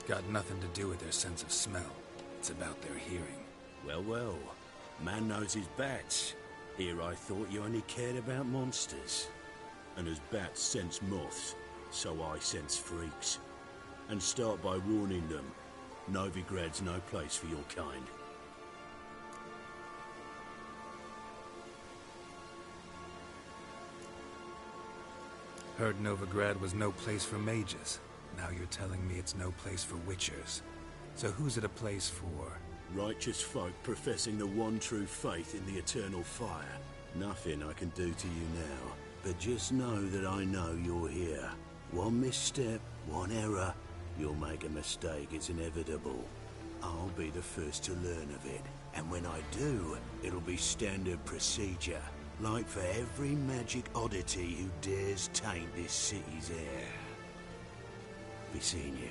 Got nothing to do with their sense of smell. It's about their hearing. Well, well. Man knows his bats. Here I thought you only cared about monsters. And as bats sense moths, so I sense freaks. And start by warning them. Novigrad's no place for your kind. Heard Novigrad was no place for mages. Now you're telling me it's no place for witchers. So who's it a place for? Righteous folk professing the one true faith in the eternal fire. Nothing I can do to you now. But just know that I know you're here. One misstep, one error, you'll make a mistake, it's inevitable. I'll be the first to learn of it. And when I do, it'll be standard procedure. Like for every magic oddity who dares taint this city's air. Be seeing you.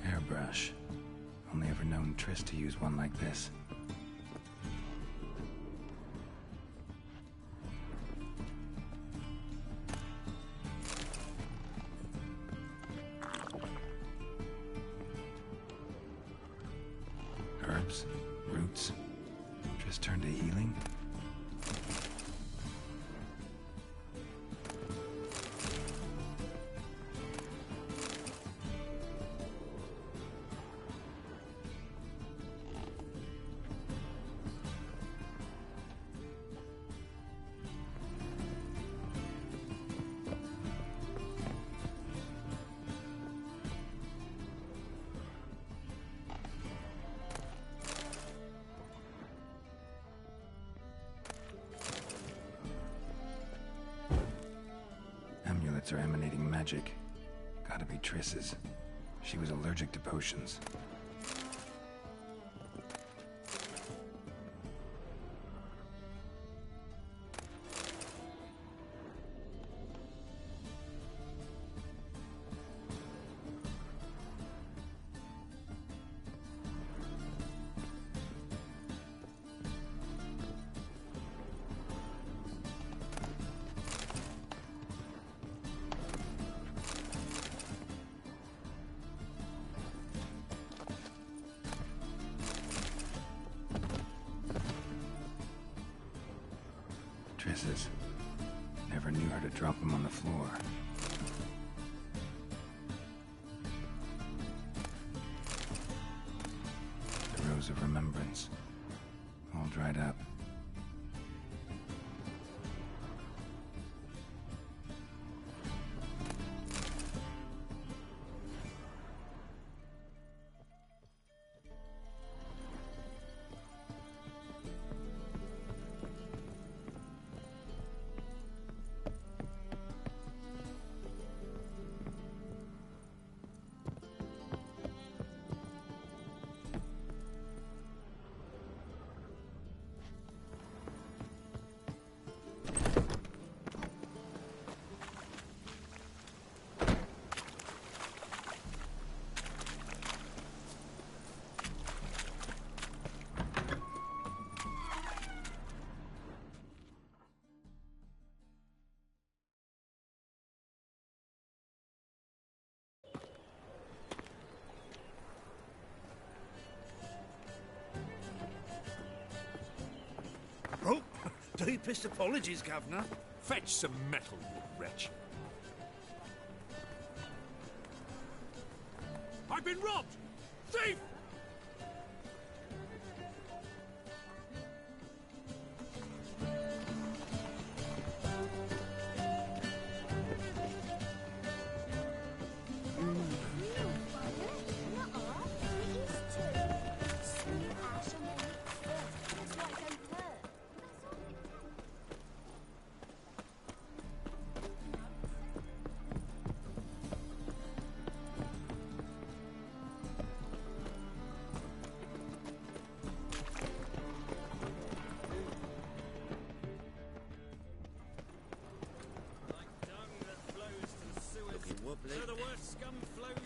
Hairbrush. Only ever known Triss to use one like this. Herbs, roots. Triss turned to healing. Amulets are emanating magic. Gotta be Triss's. She was allergic to potions. Triss's. Never knew her to drop them on the floor. The Rose of Remembrance. All dried up. Oh, deepest apologies, Governor. Fetch some metal, you wretch. I've been robbed! Thief!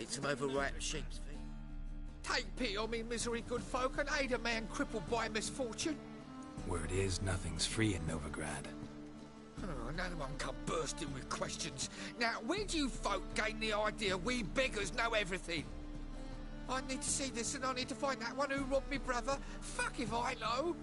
Eat some overripe sheep's feet. Take pity on me, misery, good folk, and aid a man crippled by misfortune. Word is, nothing's free in Novigrad. Oh, another one come bursting with questions. Now, where do you folk gain the idea we beggars know everything? I need to see this, and I need to find that one who robbed me brother. Fuck if I know.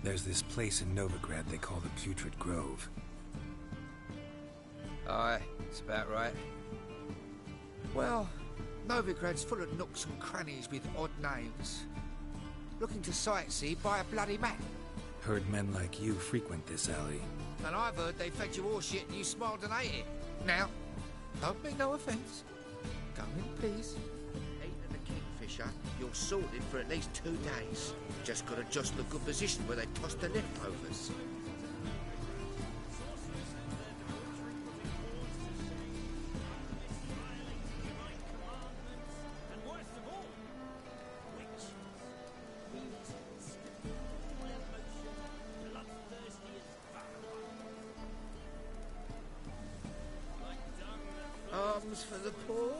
There's this place in Novigrad they call the Putrid Grove. Aye, it's about right. Well, Novigrad's full of nooks and crannies with odd names. Looking to sightsee, buy a bloody map. Heard men like you frequent this alley. And I've heard they fed you all shit and you smiled and ate it. Now, don't mean no offence. Go in, please. Eating the kingfisher, you're sorted for at least 2 days. Just gotta jostle a good position where they toss the leftovers. Alms for the poor.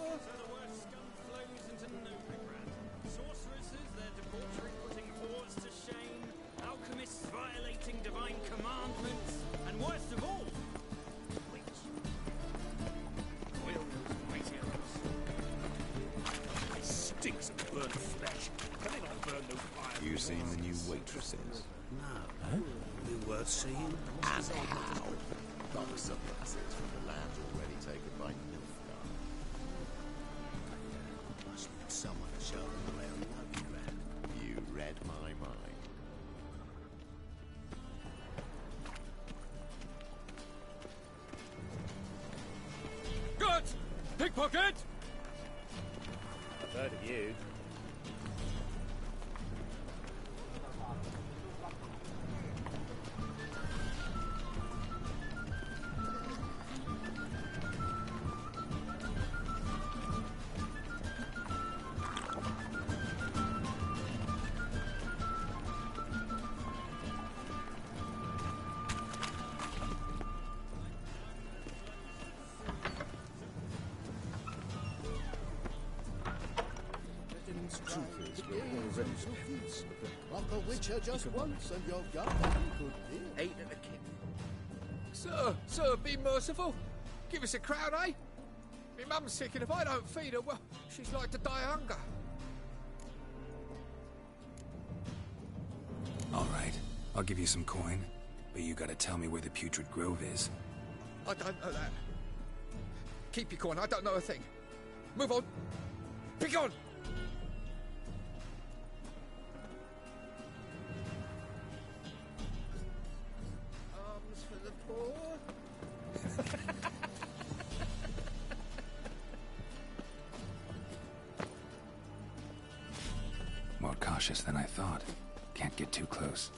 Divine commandments, and worst of all, witch. Oil those mighty arrows. It stinks of burnt flesh. Can they not burn those fires? You seen the new waitresses? No. Huh? Be worth seeing? And how? Got the surpluses from the lands already taken by Nilfgaard. Must need someone to show them around Novigrad. You read my mind. Guards! Pickpocket! I've heard of you. Rock a witcher just once and you've got a good deal. Eating the king. Sir, be merciful. Give us a crown, eh? Me mum's sick, and if I don't feed her, well, she's like to die of hunger. All right, I'll give you some coin, but you gotta tell me where the Putrid Grove is. I don't know that. Keep your coin, I don't know a thing. Move on. Be gone! Alms for the poor. More cautious than I thought. Can't get too close.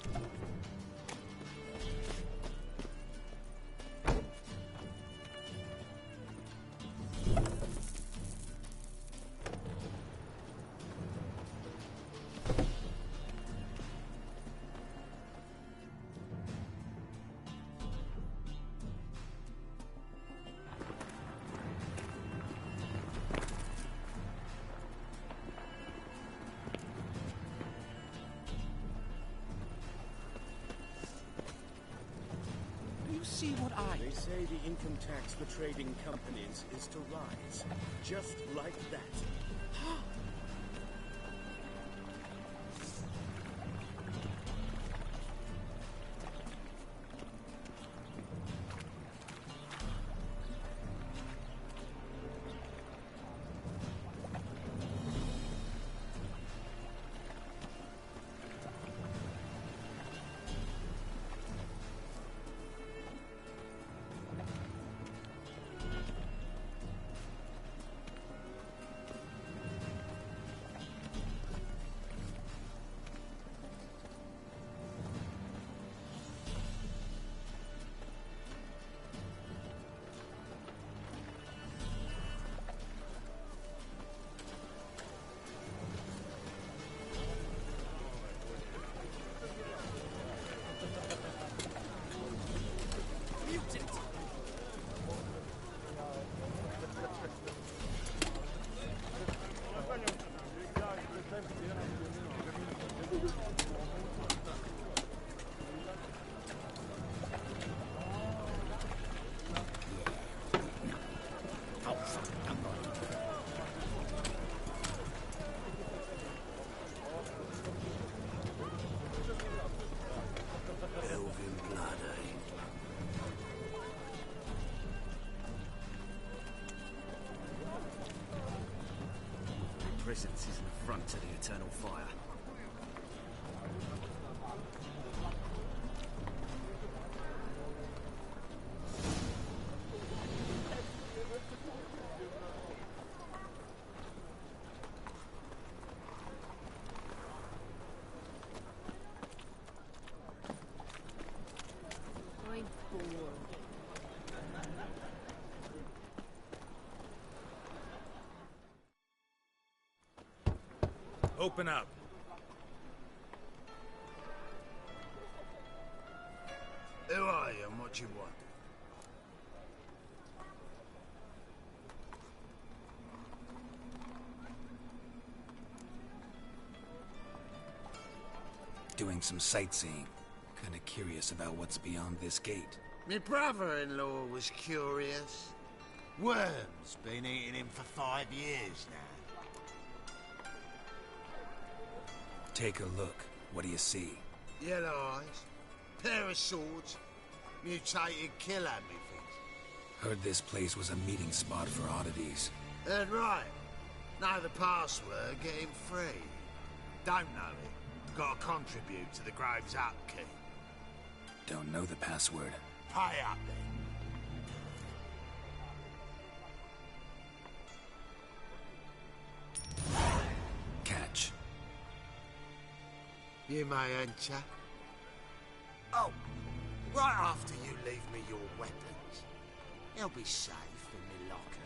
See what I... They say the income tax for trading companies is to rise. Just like that. presence is an affront to the Eternal Fire. I'm bored. Open up. Who are you and what you want? Doing some sightseeing. Kinda curious about what's beyond this gate. My brother-in-law was curious. Worms been eating him for 5 years now. Take a look. What do you see? Yellow eyes, pair of swords, mutated kill things. Heard this place was a meeting spot for oddities. Heard right. Know the password, get him free. Don't know it. Got to contribute to the Grove's upkeep. Don't know the password. Pay up then. Catch. You may enter. Oh, right after you leave me your weapons. They'll be safe in my locker.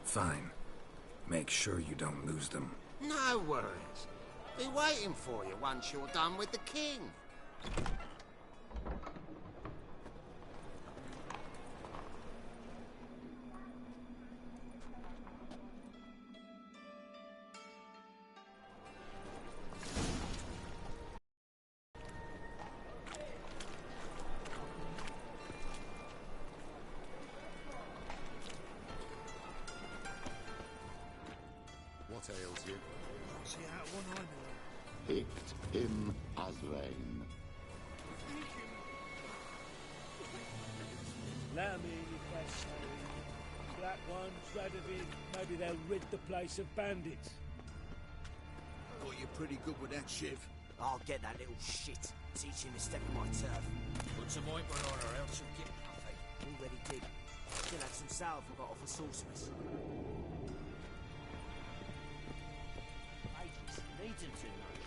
Fine. Make sure you don't lose them. No worries. Be waiting for you once you're done with the king. him Azrain. Allow me, if that's Black Ones, Radovid, maybe they'll rid the place of bandits. Thought you're pretty good with that, Shiv. I'll get that little shit. Teach him to step on my turf. Put some ointment on her, else she'll get puffy. Already did. Still had some salve I got off a sorceress. Mages need him too much.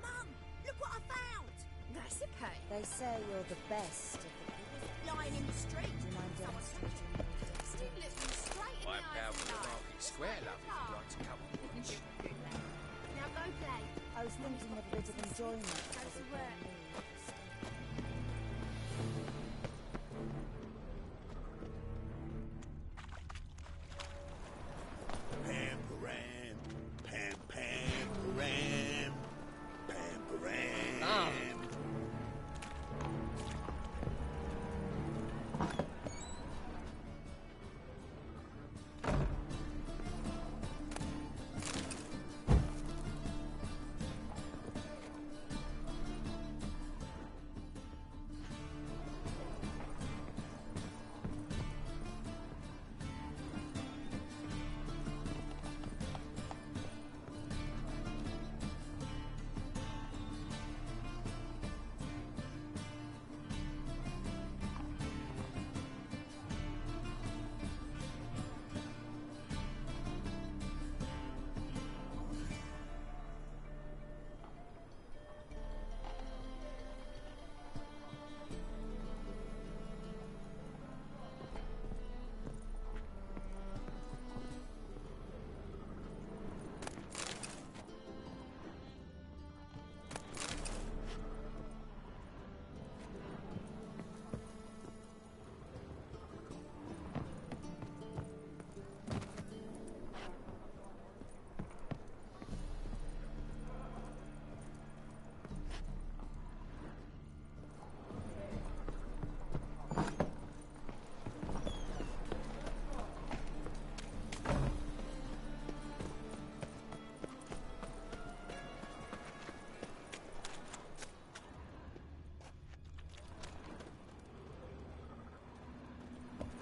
Mum, look what I found! That's okay. They say you're the best of the people. Lying in the street. Do you mind demonstrating your dexterity? You look me straight in the I'm down eyes for the and market square, love, if you'd like to come and watch. Now go play. I was thinking of a bit of enjoyment. Go to work. Pam, param, pam, pam, param, pam, param. Ah.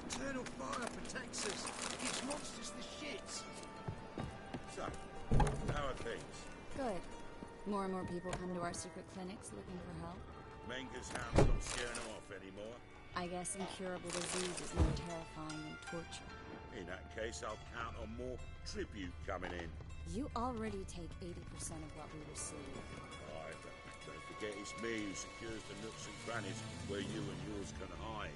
Eternal fire protects us. It gives monsters the shits. So, how are things? Good. More and more people come to our secret clinics looking for help. Menger's hounds not scaring them off anymore. I guess incurable disease is more terrifying than torture. In that case, I'll count on more tribute coming in. You already take 80% of what we receive. Aye, but don't forget it's me who secures the nooks and crannies where you and yours can hide.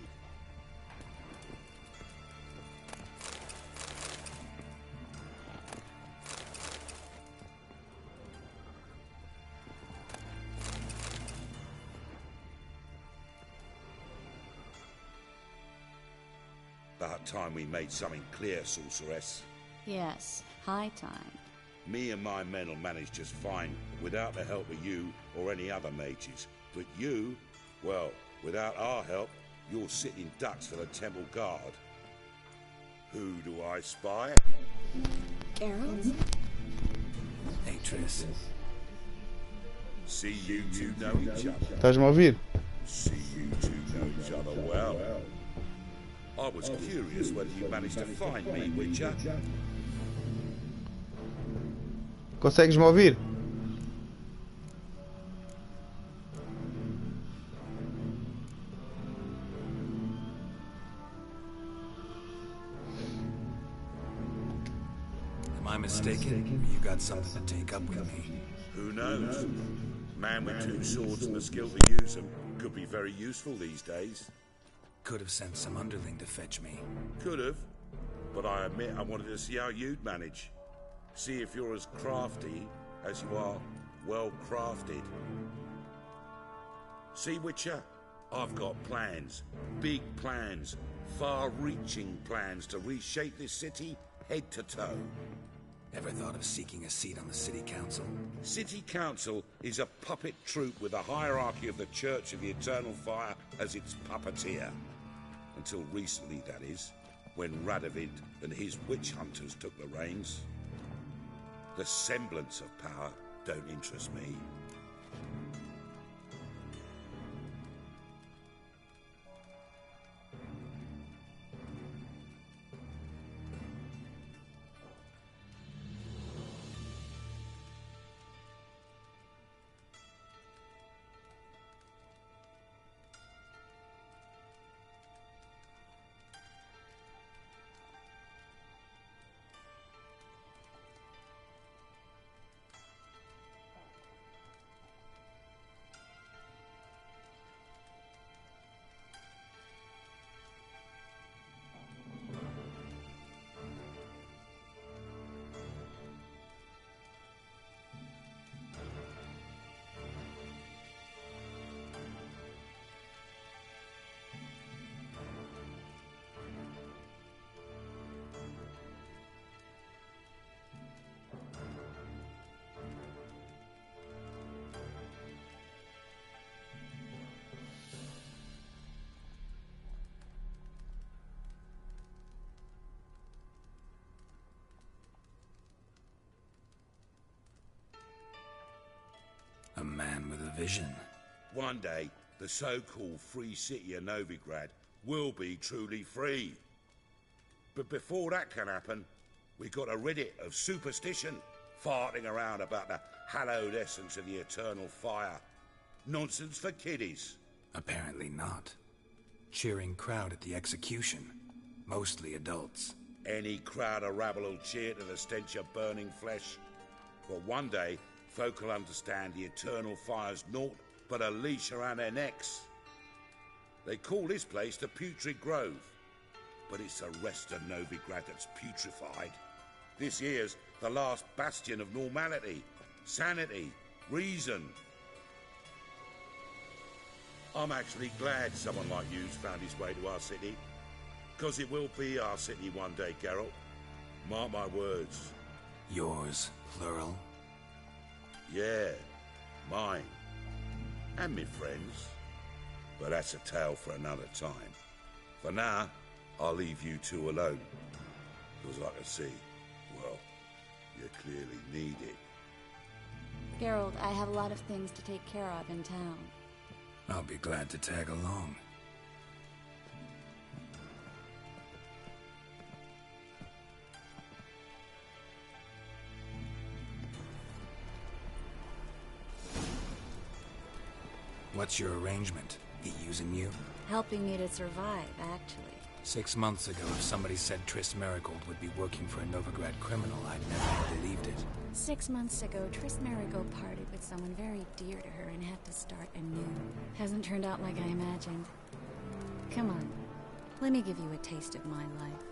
About time we made something clear, sorceress. Yes, high time. Me and my men will manage just fine without the help of you or any other mages. But you, well, without our help, you're sitting ducks for the temple guard. Who do I spy? Geralt? Atris. See you two know each other. Estás-me a ouvir? See you two know each other well. I was curious whether you managed to find me, Witcher. Consegues-me ouvir? Am I mistaken? You got something to take up with me? Who knows? Man with two swords and the skill to use them could be very useful these days. Could have sent some underling to fetch me. Could have, but I admit I wanted to see how you'd manage. See if you're as crafty as you are well crafted. See, Witcher, I've got plans. Big plans. Far-reaching plans to reshape this city head to toe. Ever thought of seeking a seat on the city council? City Council is a puppet troupe with the hierarchy of the Church of the Eternal Fire as its puppeteer. Until recently, that is. when Radovid and his witch hunters took the reins. The semblance of power don't interest me. A man with a vision. One day, the so-called free city of Novigrad will be truly free. But before that can happen, we got to rid it of superstition, farting around about the hallowed essence of the eternal fire. Nonsense for kiddies. Apparently not. Cheering crowd at the execution. Mostly adults. Any crowd of rabble will cheer to the stench of burning flesh. But one day, folk will understand the eternal fire's naught but a leash around their necks. They call this place the Putrid Grove, but it's the rest of Novigrad that's putrefied. This here's the last bastion of normality, sanity, reason. I'm actually glad someone like you's found his way to our city, because it will be our city one day, Geralt. Mark my words. Yours, plural? Yeah, mine. And me friends. But that's a tale for another time. For now, I'll leave you two alone. Because I can see, well, you clearly need it. Geralt, I have a lot of things to take care of in town. I'll be glad to tag along. What's your arrangement? He using you? Helping me to survive, actually. 6 months ago, if somebody said Triss Merigold would be working for a Novigrad criminal, I'd never have believed it. 6 months ago, Triss Merigold parted with someone very dear to her and had to start anew. Hasn't turned out like I imagined. Come on, let me give you a taste of my life.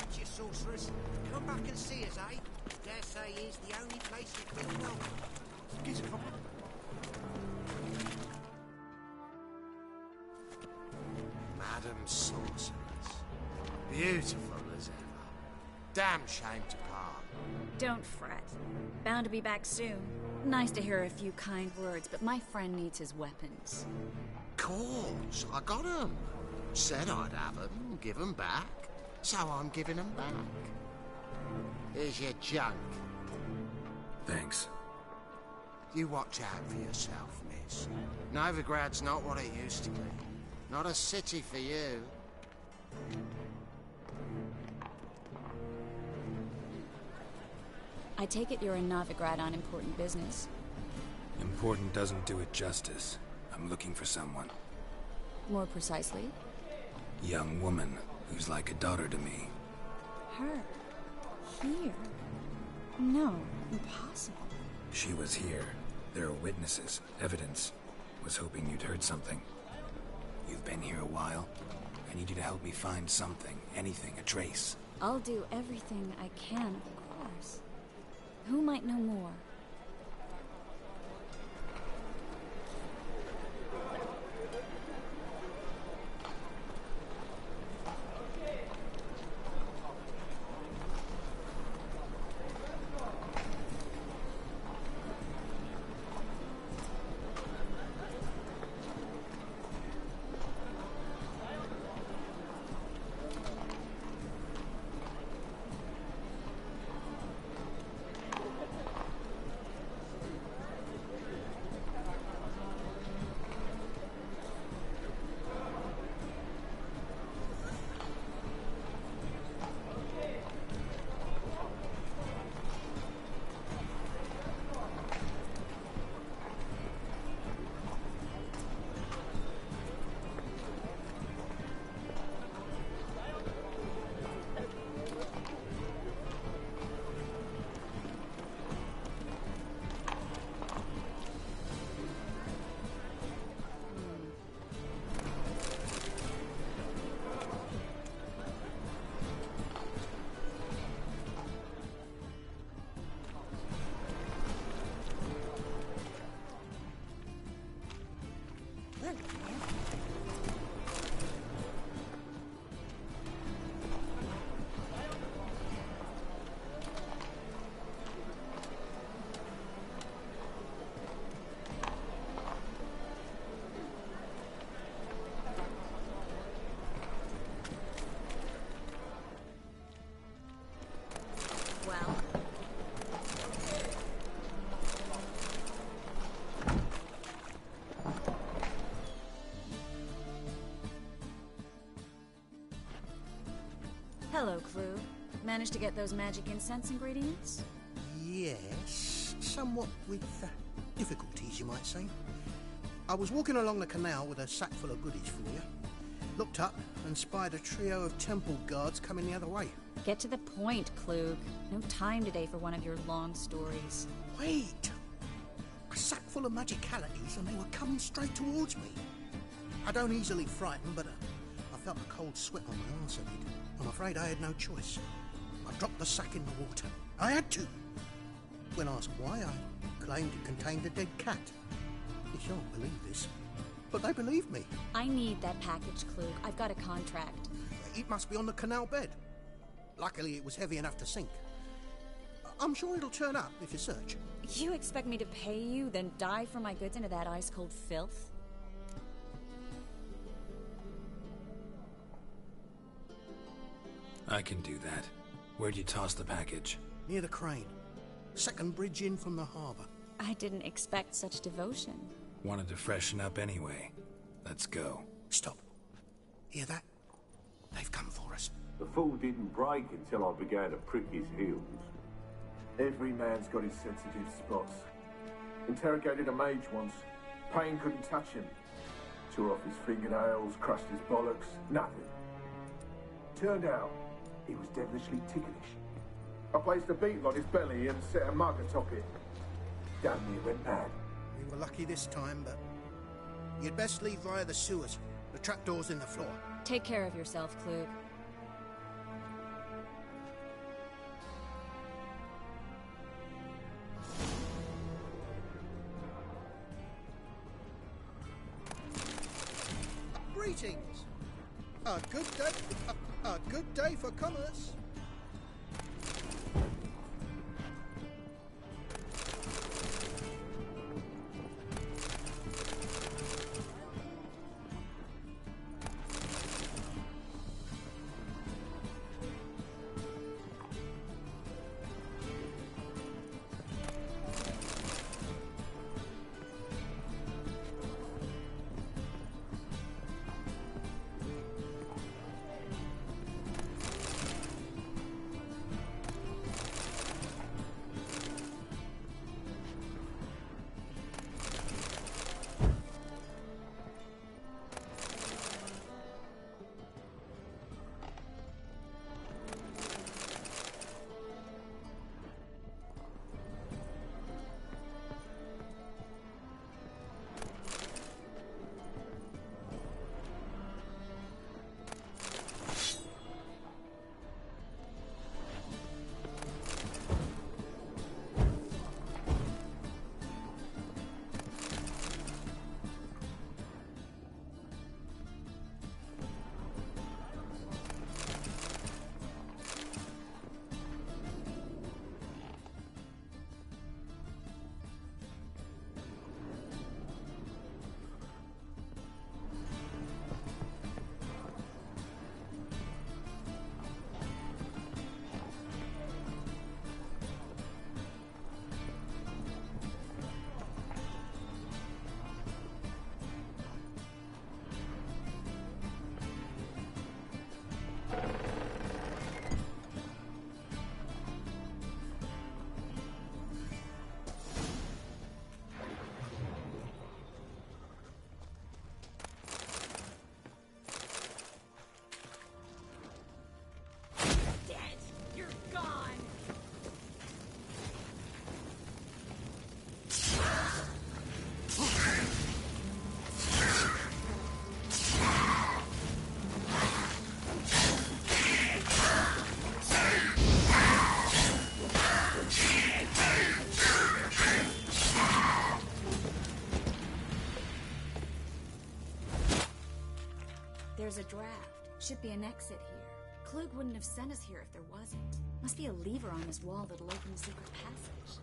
catch you, sorceress. Come back and see us, eh? Dare say here's the only place you feel welcome. He's coming. Madam Sorceress. Beautiful as ever. Damn shame to part. Don't fret. Bound to be back soon. Nice to hear a few kind words, but my friend needs his weapons. Course, I got 'em. Said I'd have 'em, give 'em back. So I'm giving 'em back. Here's your junk. Thanks. You watch out for yourself, miss. Novigrad's not what it used to be. Not a city for you. I take it you're in Novigrad on important business. Important doesn't do it justice. I'm looking for someone. More precisely? Young woman who's like a daughter to me. Her? Here? No, impossible. She was here. There are witnesses, evidence. Was hoping you'd heard something. You've been here a while. I need you to help me find something, anything, a trace. I'll do everything I can, of course. Who might know more? Hello, Clue. Managed to get those magic incense ingredients? Yes, somewhat with difficulties, you might say. I was walking along the canal with a sack full of goodies for you. Looked up and spied a trio of temple guards coming the other way. Get to the point, Klug. No time today for one of your long stories. Wait! A sack full of magicalities and they were coming straight towards me. I don't easily frighten, but I felt a cold sweat on my arse a bit. I'm afraid I had no choice. I dropped the sack in the water. I had to. When asked why, I claimed it contained a dead cat. You shan't believe this, but they believed me. I need that package, Klug. I've got a contract. It must be on the canal bed. Luckily, it was heavy enough to sink. I'm sure it'll turn up if you search. You expect me to pay you, then dive for my goods into that ice-cold filth? I can do that. Where'd you toss the package? Near the crane. Second bridge in from the harbour. I didn't expect such devotion. Wanted to freshen up anyway. Let's go. Stop. Hear that? They've come for us. The fool didn't break until I began to prick his heels. Every man's got his sensitive spots. Interrogated a mage once. Pain couldn't touch him. Tore off his fingernails, crushed his bollocks, nothing. Turned out, he was devilishly ticklish. I placed a beetle on his belly and set a mug atop it. Damn near went mad. We were lucky this time, but you'd best leave via the sewers. The trapdoor's in the floor. Take care of yourself, Klug. Greetings. A good day for commerce. There's a draft. Should be an exit here. Klug wouldn't have sent us here if there wasn't. Must be a lever on this wall that'll open the secret passage.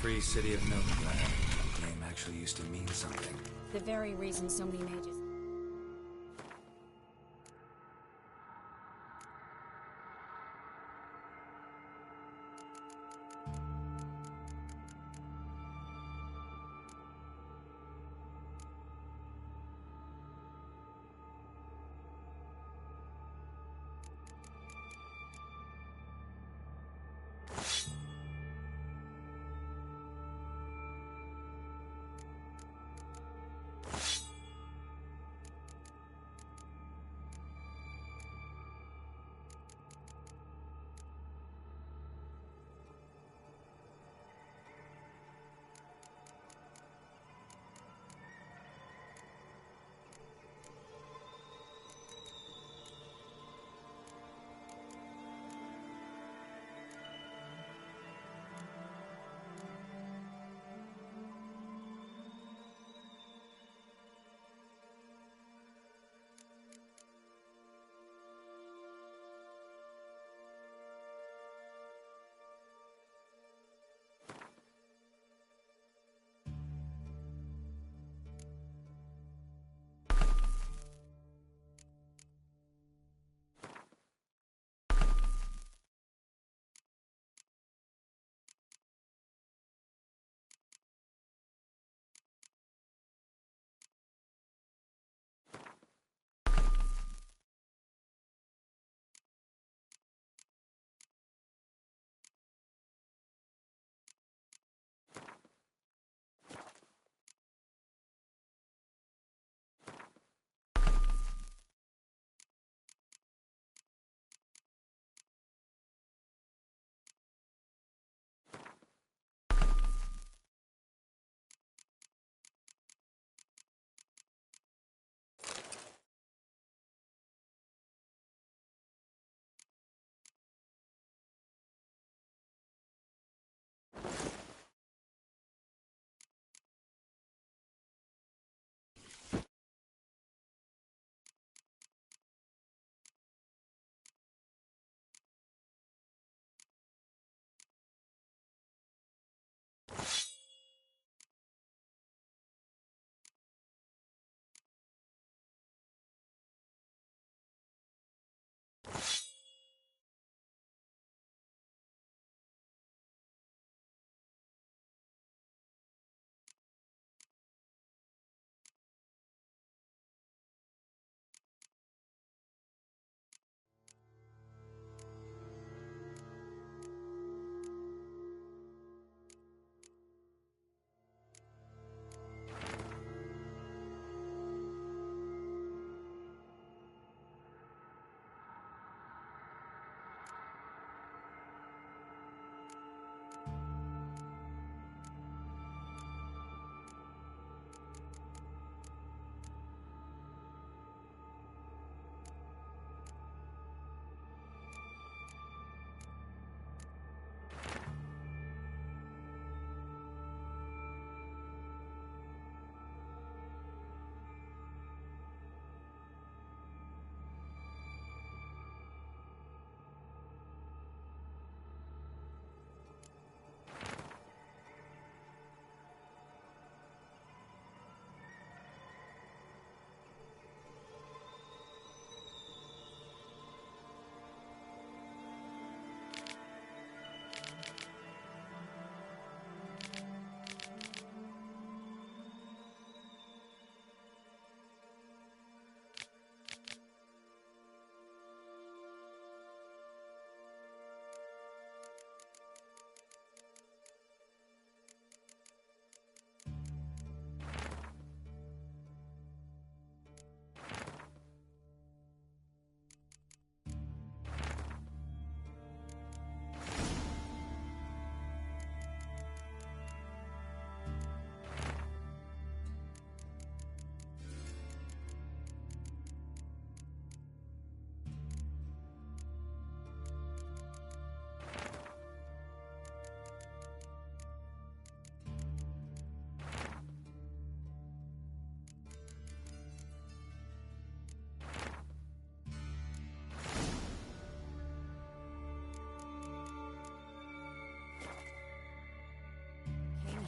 Free City of Novigrad. That name actually used to mean something. The very reason so many mages...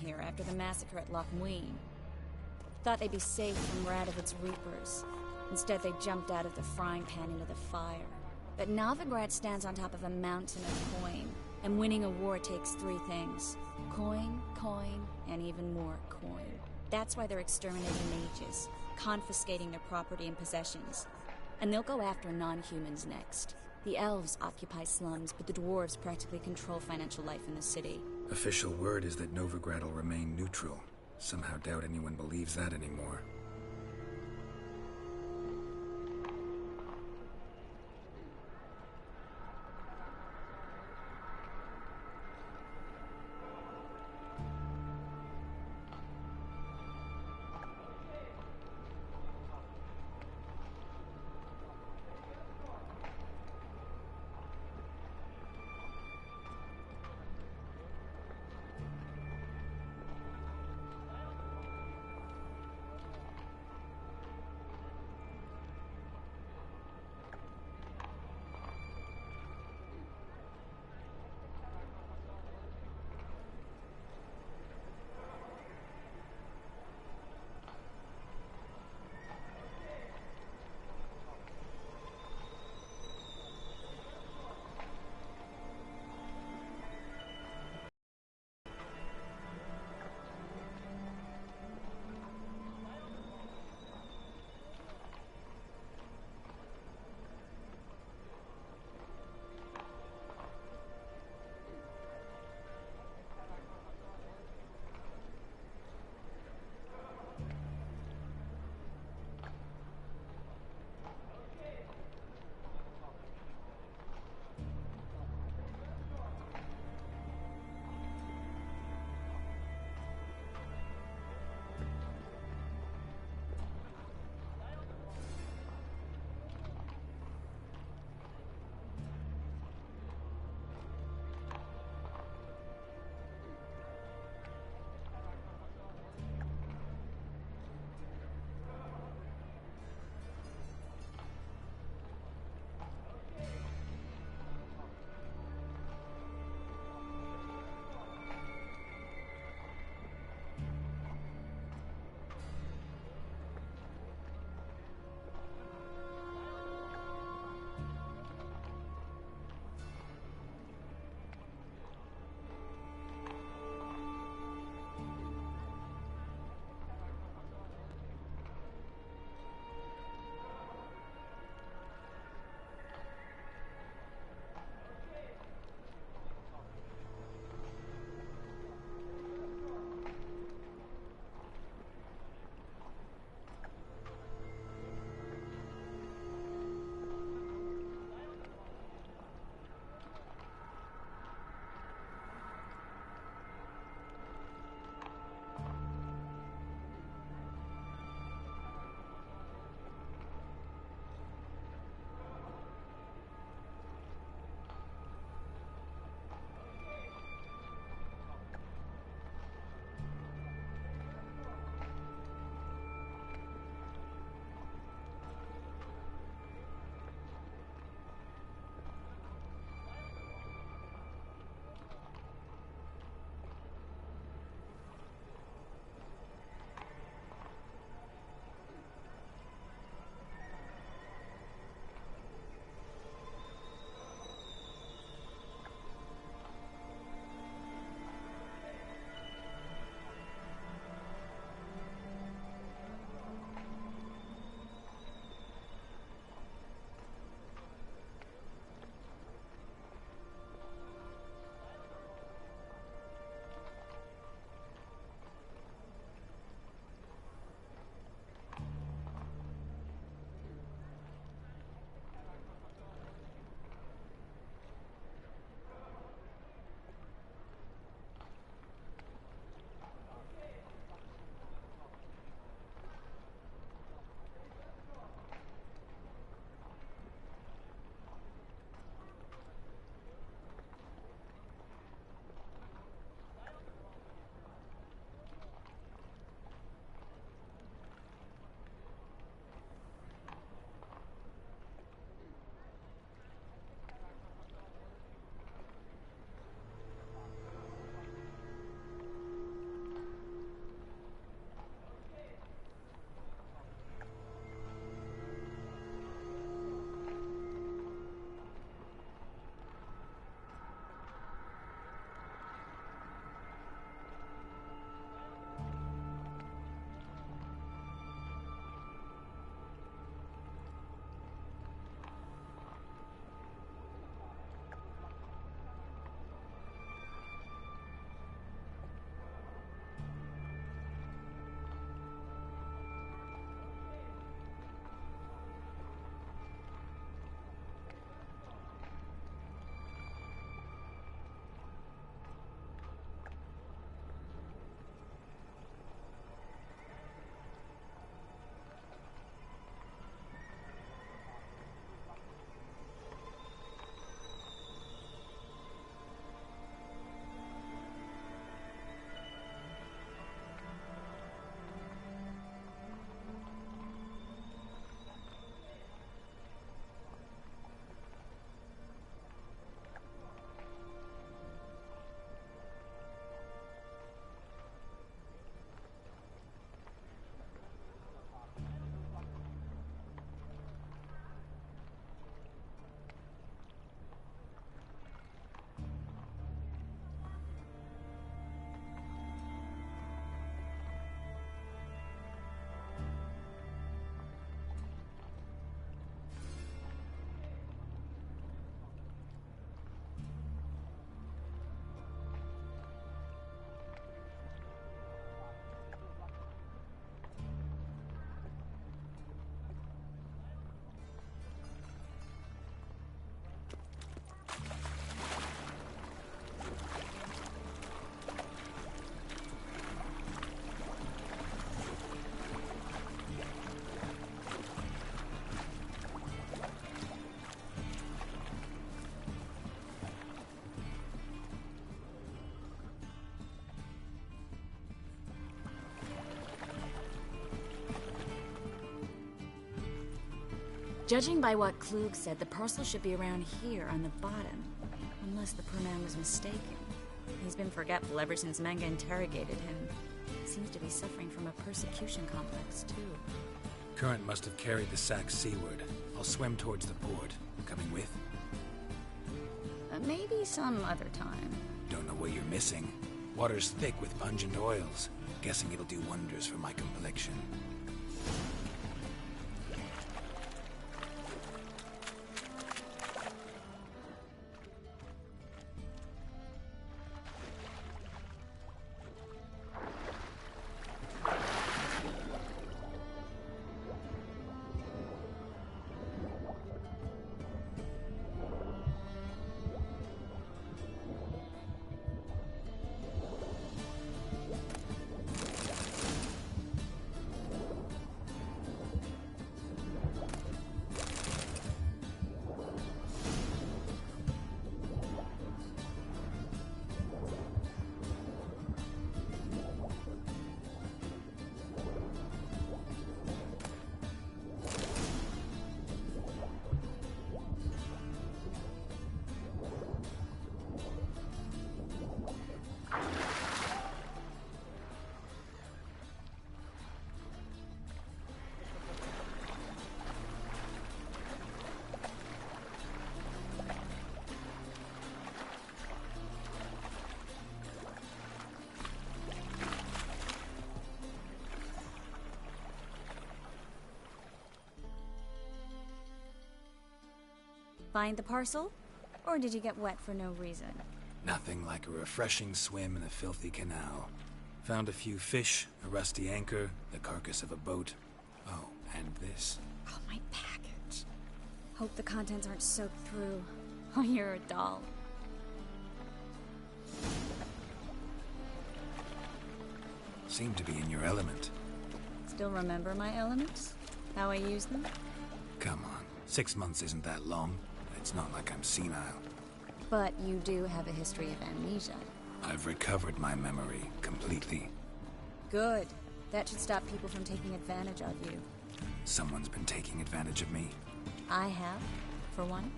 here after the massacre at Loch Muin. Thought they'd be safe from Radovid's Reapers. Instead, they jumped out of the frying pan into the fire. But Novigrad stands on top of a mountain of coin, and winning a war takes three things. Coin, coin, and even more coin. That's why they're exterminating mages, confiscating their property and possessions. And they'll go after non-humans next. The elves occupy slums, but the dwarves practically control financial life in the city. Official word is that Novigrad will remain neutral. Somehow doubt anyone believes that anymore. Judging by what Klug said, the parcel should be around here on the bottom. Unless the poor man was mistaken. He's been forgetful ever since Manga interrogated him. He seems to be suffering from a persecution complex, too. Current must have carried the sack seaward. I'll swim towards the port. Coming with? Maybe some other time. Don't know what you're missing. Water's thick with pungent oils. Guessing it'll do wonders for my complexion. Find the parcel? Or did you get wet for no reason? Nothing like a refreshing swim in a filthy canal. Found a few fish, a rusty anchor, the carcass of a boat. Oh, and this. Oh, my package. Hope the contents aren't soaked through. Oh, you're a doll. Seem to be in your element. Still remember my elements? How I use them? Come on, 6 months isn't that long. It's not like I'm senile. But you do have a history of amnesia. I've recovered my memory completely. Good. That should stop people from taking advantage of you. Someone's been taking advantage of me. I have, for one.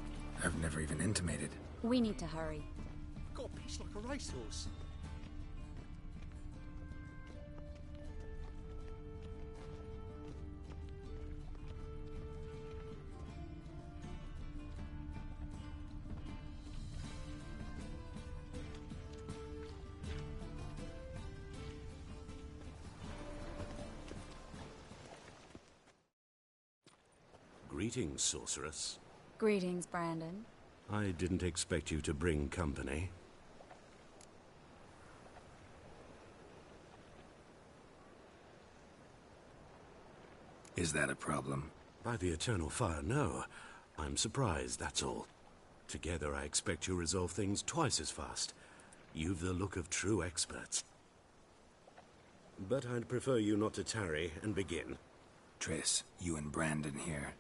I've never even intimated. We need to hurry. Got a piece like a racehorse. Greetings, sorceress. Greetings, Brandon. I didn't expect you to bring company. Is that a problem? By the Eternal Fire, no. I'm surprised, that's all. Together, I expect you'll resolve things twice as fast. You've the look of true experts. But I'd prefer you not to tarry and begin. Triss, you and Brandon here.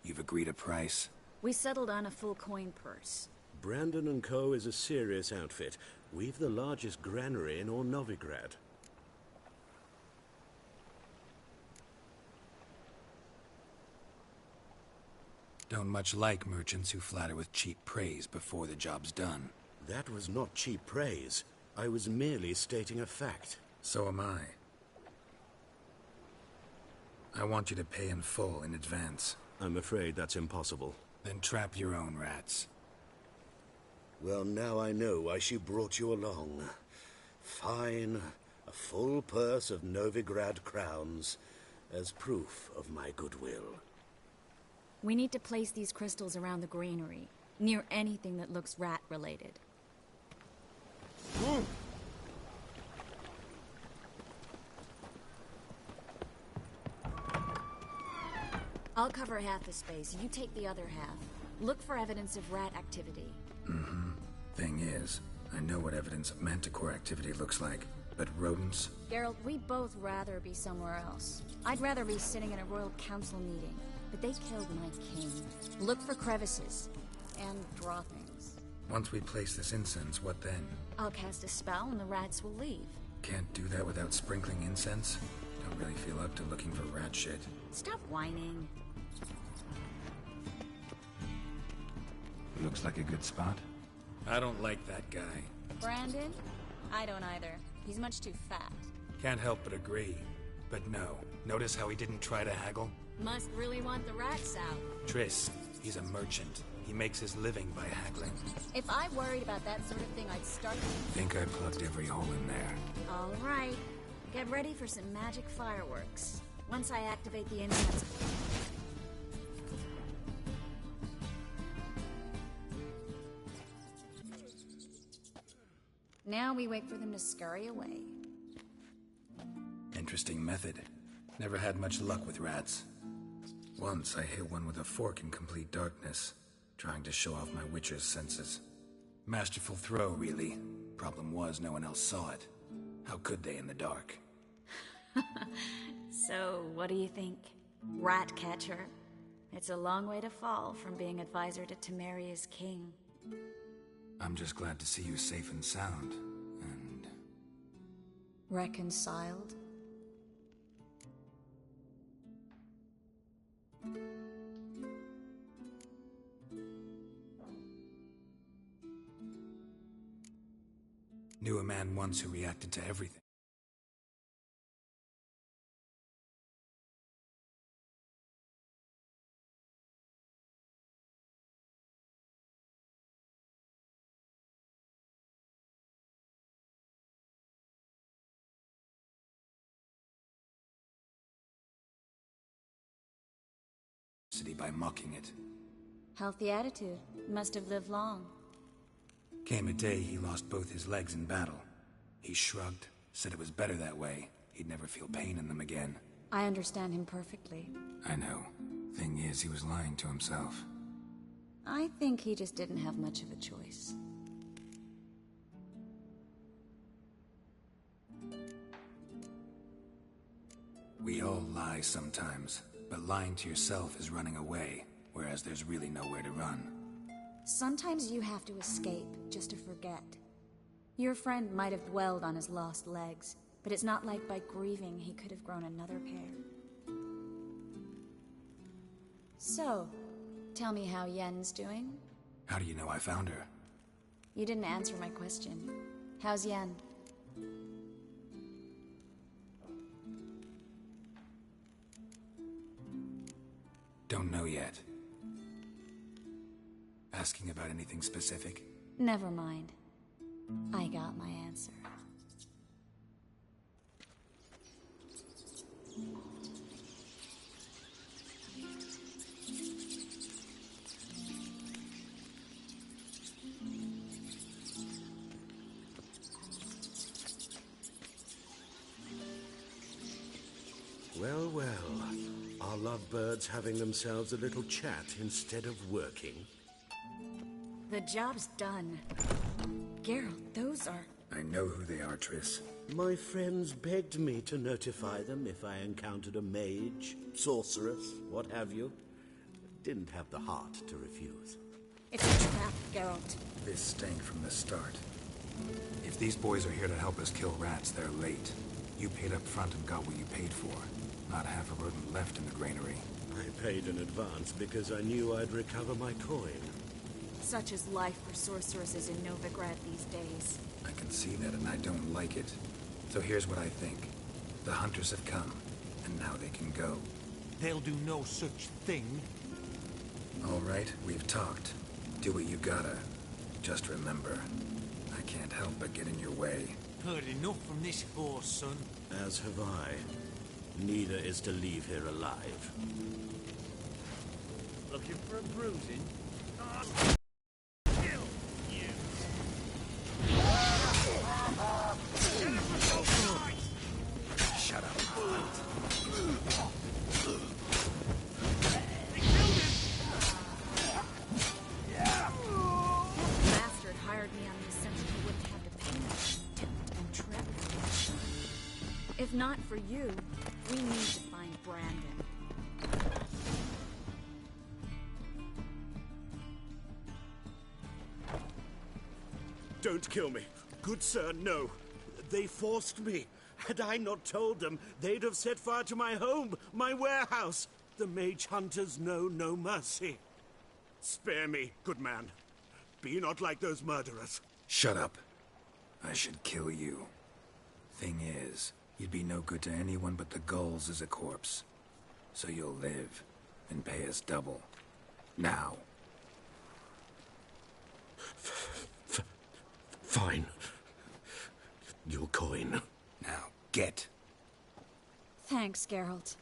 You've agreed a price? We settled on a full coin purse. Brandon & Co. is a serious outfit. We've the largest granary in all Novigrad. Don't much like merchants who flatter with cheap praise before the job's done. That was not cheap praise. I was merely stating a fact. So am I. I want you to pay in full in advance. I'm afraid that's impossible. Then trap your own rats. Well, now I know why she brought you along. Fine. A full purse of Novigrad crowns as proof of my goodwill. We need to place these crystals around the granary, near anything that looks rat-related. I'll cover half the space, you take the other half. Look for evidence of rat activity. Mm-hmm. Thing is, I know what evidence of manticore activity looks like, but rodents? Geralt, we'd both rather be somewhere else. I'd rather be sitting in a royal council meeting, but they killed my king. Look for crevices, and draw things. Once we place this incense, what then? I'll cast a spell and the rats will leave. Can't do that without sprinkling incense? Don't really feel up to looking for rat shit. Stop whining. Looks like a good spot. I don't like that guy. Brandon? I don't either. He's much too fat. Can't help but agree. But no. Notice how he didn't try to haggle? Must really want the rats out. Triss, he's a merchant. He makes his living by haggling. If I worried about that sort of thing, I'd start... Think I plugged every hole in there. All right. Get ready for some magic fireworks. Once I activate the incense... Now we wait for them to scurry away. Interesting method. Never had much luck with rats. Once I hit one with a fork in complete darkness, trying to show off my witcher's senses. Masterful throw, really. Problem was, no one else saw it. How could they in the dark? So, what do you think? Rat catcher? It's a long way to fall from being advisor to Temeria's king. I'm just glad to see you safe and sound, and... Reconciled? Knew a man once who reacted to everything. By mocking it. Healthy attitude. Must have lived long. Came a day he lost both his legs in battle. He shrugged, said it was better that way. He'd never feel pain in them again. I understand him perfectly. I know. Thing is, he was lying to himself. I think he just didn't have much of a choice. We all lie sometimes. But lying to yourself is running away, whereas there's really nowhere to run. Sometimes you have to escape, just to forget. Your friend might have dwelled on his lost legs, but it's not like by grieving he could have grown another pair. So, tell me how Yen's doing? How do you know I found her? You didn't answer my question. How's Yen? Don't know yet. Asking about anything specific? Never mind. I got my answer. Well, well. Are lovebirds having themselves a little chat instead of working? The job's done. Geralt, those are... I know who they are, Triss. My friends begged me to notify them if I encountered a mage, sorceress, what have you. Didn't have the heart to refuse. It's a trap, Geralt. This stank from the start. If these boys are here to help us kill rats, they're late. You paid up front and got what you paid for. Not half a rodent left in the granary. I paid in advance because I knew I'd recover my coin. Such is life for sorceresses in Novigrad these days. I can see that and I don't like it. So here's what I think. The hunters have come, and now they can go. They'll do no such thing. All right, we've talked. Do what you gotta. Just remember, I can't help but get in your way. Heard enough from this horse, son. As have I. Neither is to leave here alive. Looking for a bruising? Shut up. Bastard hired me on the assumption he wouldn't have to pay me. Tipped and tripped. If not for you, we need to find Brandon. Don't kill me. Good sir, no. They forced me. Had I not told them, they'd have set fire to my home, my warehouse. The mage hunters know no mercy. Spare me, good man. but you're not like those murderers. Shut up. I should kill you. Thing is, you'd be no good to anyone but the Gulls as a corpse. So you'll live, and pay us double. Now. Fine. Your coin. Now, get. Thanks, Geralt.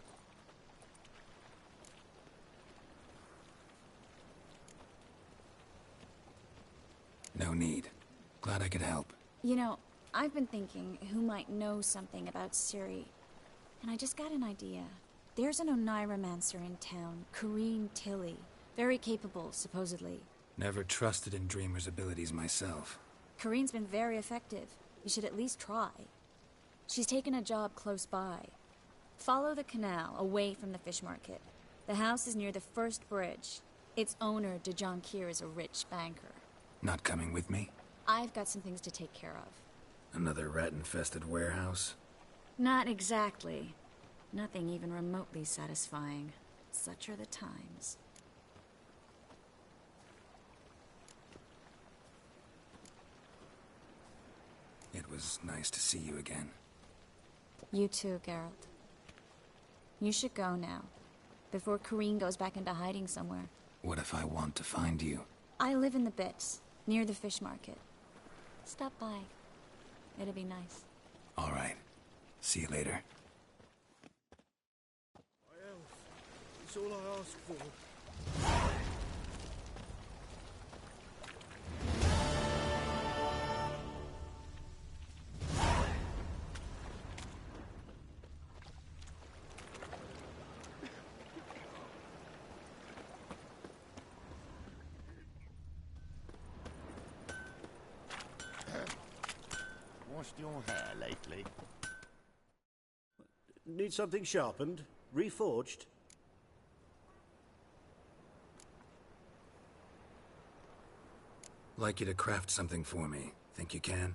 No need. Glad I could help. You know, I've been thinking who might know something about Ciri. And I just got an idea. There's an Oneiromancer in town, Corrine Tilly. Very capable, supposedly. Never trusted in Dreamer's abilities myself. Corrine's been very effective. You should at least try. She's taken a job close by. Follow the canal, away from the fish market. The house is near the first bridge. Its owner, de Jonkir, is a rich banker. Not coming with me? I've got some things to take care of. Another rat-infested warehouse? Not exactly. Nothing even remotely satisfying. Such are the times. It was nice to see you again. You too, Geralt. You should go now, before Corrine goes back into hiding somewhere. What if I want to find you? I live in the Bits, near the fish market. Stop by. It'll be nice. All right. See you later. My health. It's all I ask for. Washed your hair lately? Need something sharpened? Reforged? Like you to craft something for me. Think you can?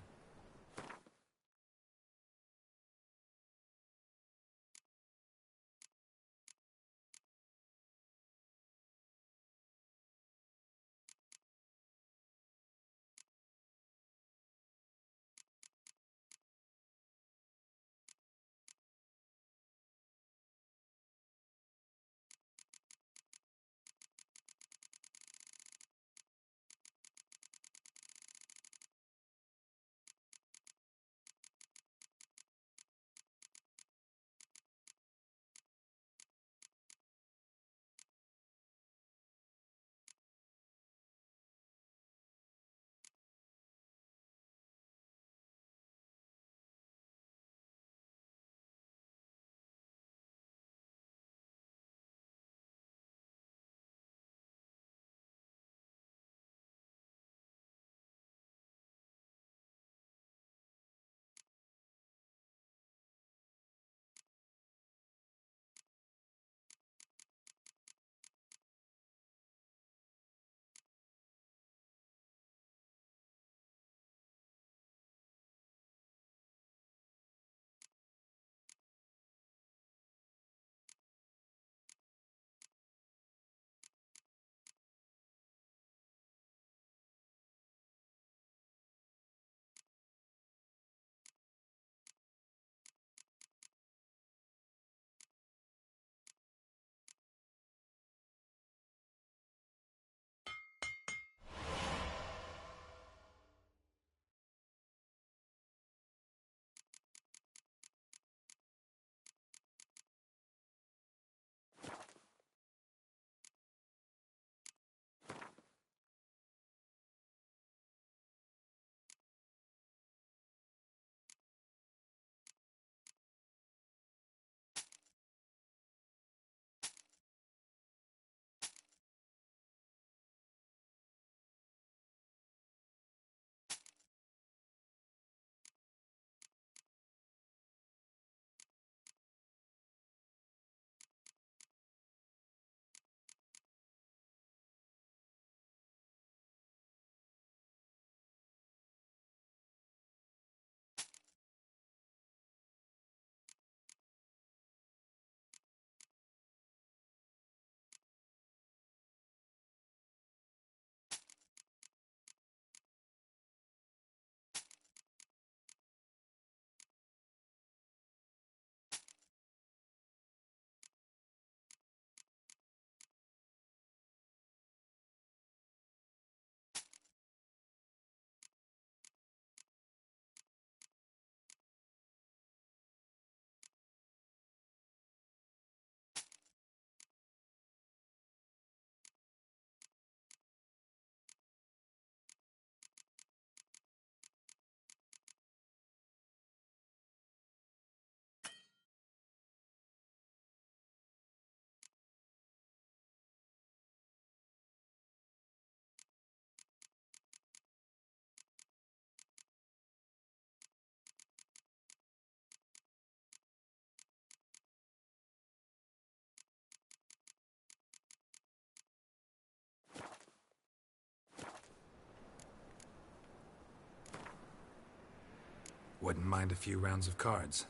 Wouldn't mind a few rounds of cards.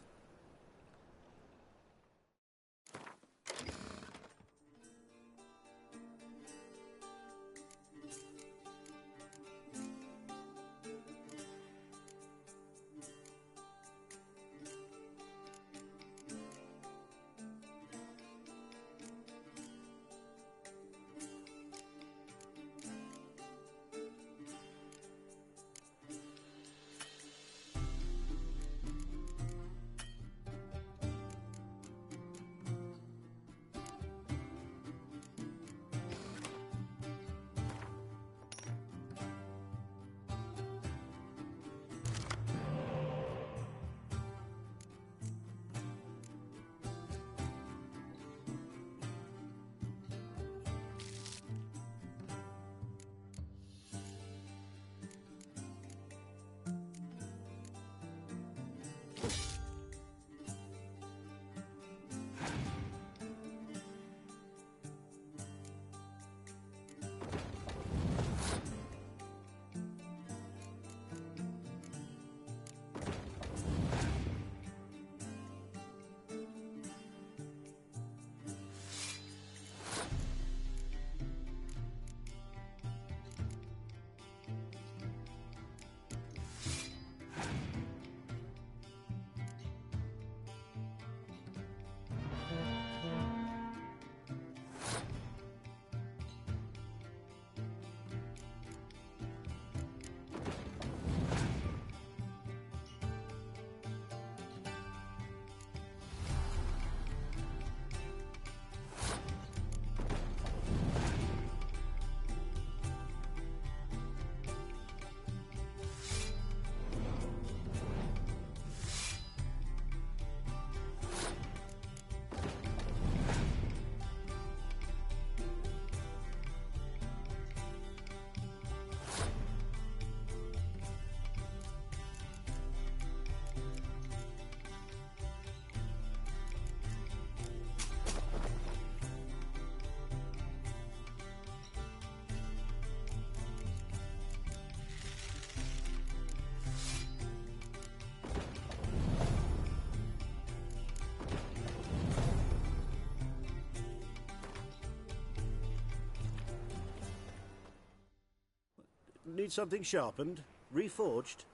Need something sharpened? Reforged?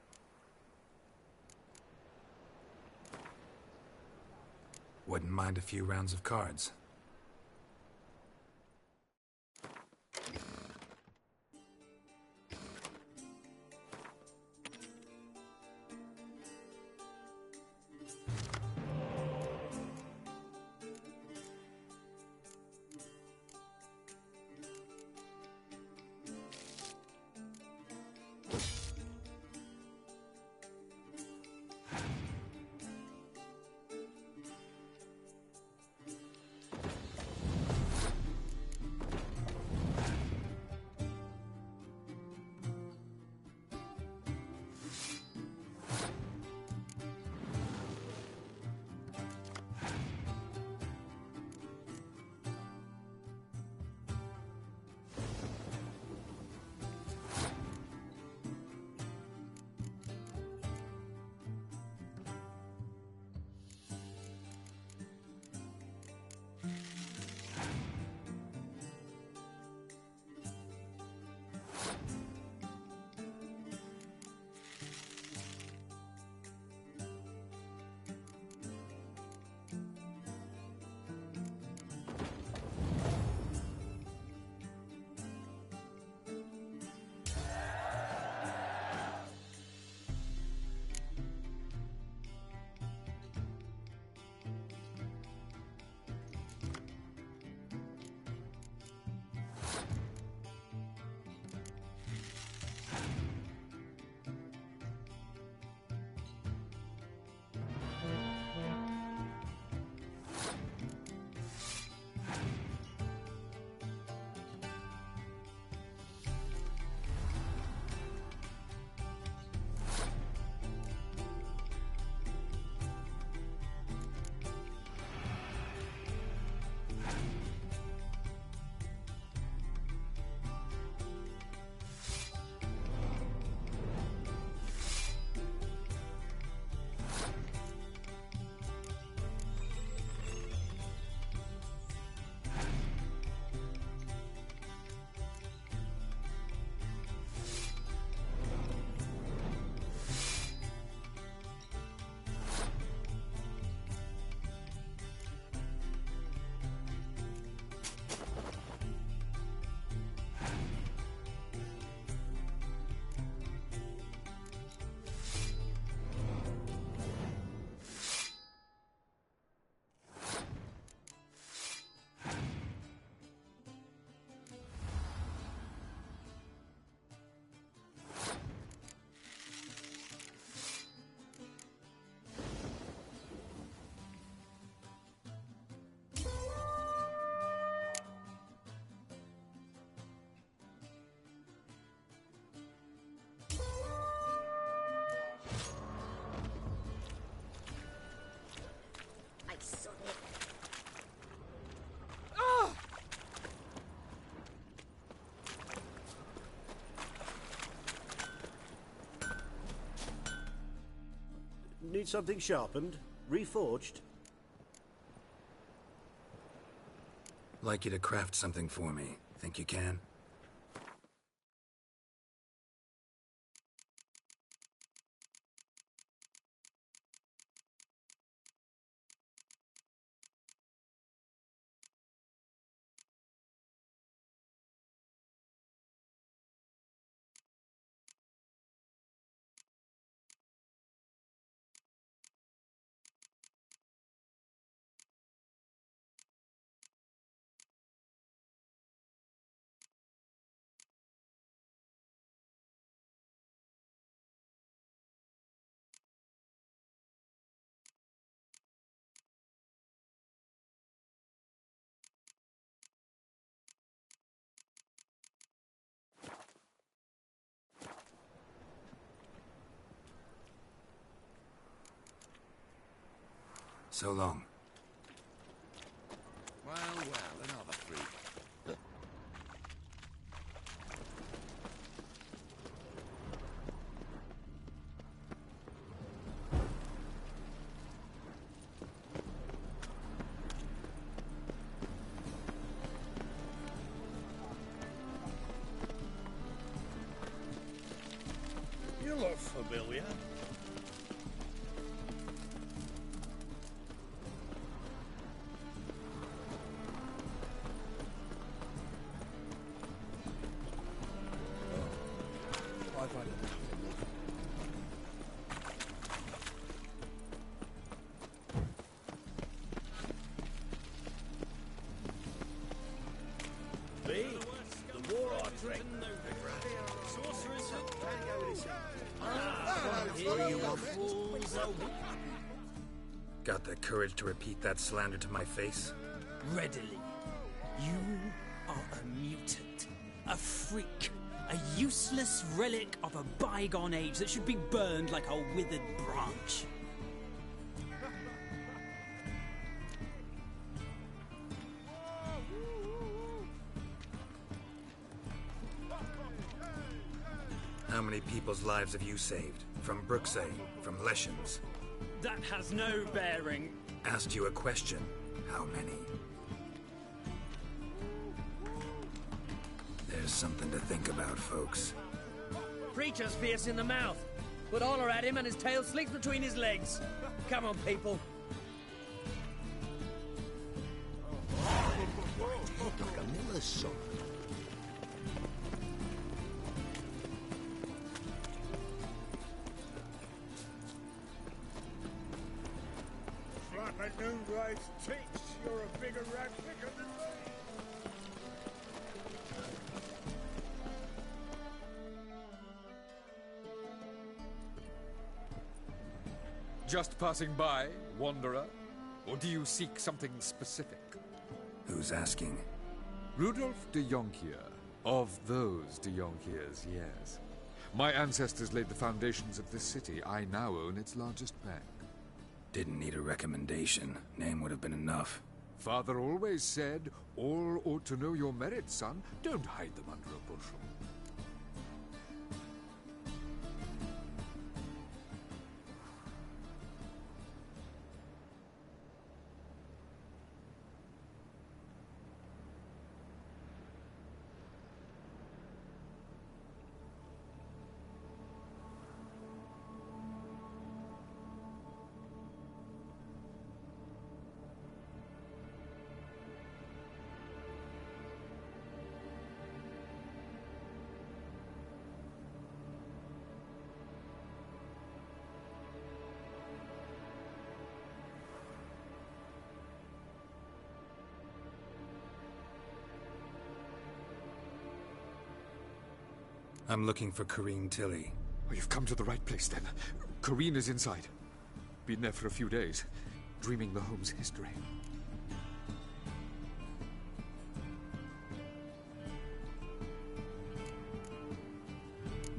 Wouldn't mind a few rounds of cards. Need something sharpened? Reforged? Like you to craft something for me. Think you can? So long. Well, another freak. You look familiar. Me? The more I drink, Got the courage to repeat that slander to my face? Readily. You are a mutant. A freak. A useless relic of a bygone age that should be burned like a withered branch. How many people's lives have you saved? From Brooksay, from Leshens? That has no bearing. Asked you a question. How many? There's something to think about, folks. Preacher's fierce in the mouth. Put holler at him and his tail slicks between his legs. Come on, people. like a miller's son. Slap at Noongrave's teats. You're a bigger rat picker than me. Just passing by, wanderer? Or do you seek something specific? Who's asking? Rudolf de Jonkier. Of those de Jonkiers, yes. My ancestors laid the foundations of this city. I now own its largest bank. Didn't need a recommendation. Name would have been enough. Father always said, all ought to know your merits, son. Don't hide them under a bushel. I'm looking for Corrine Tilly. Oh, you've come to the right place, then. Corrine is inside. Been there for a few days, dreaming the home's history.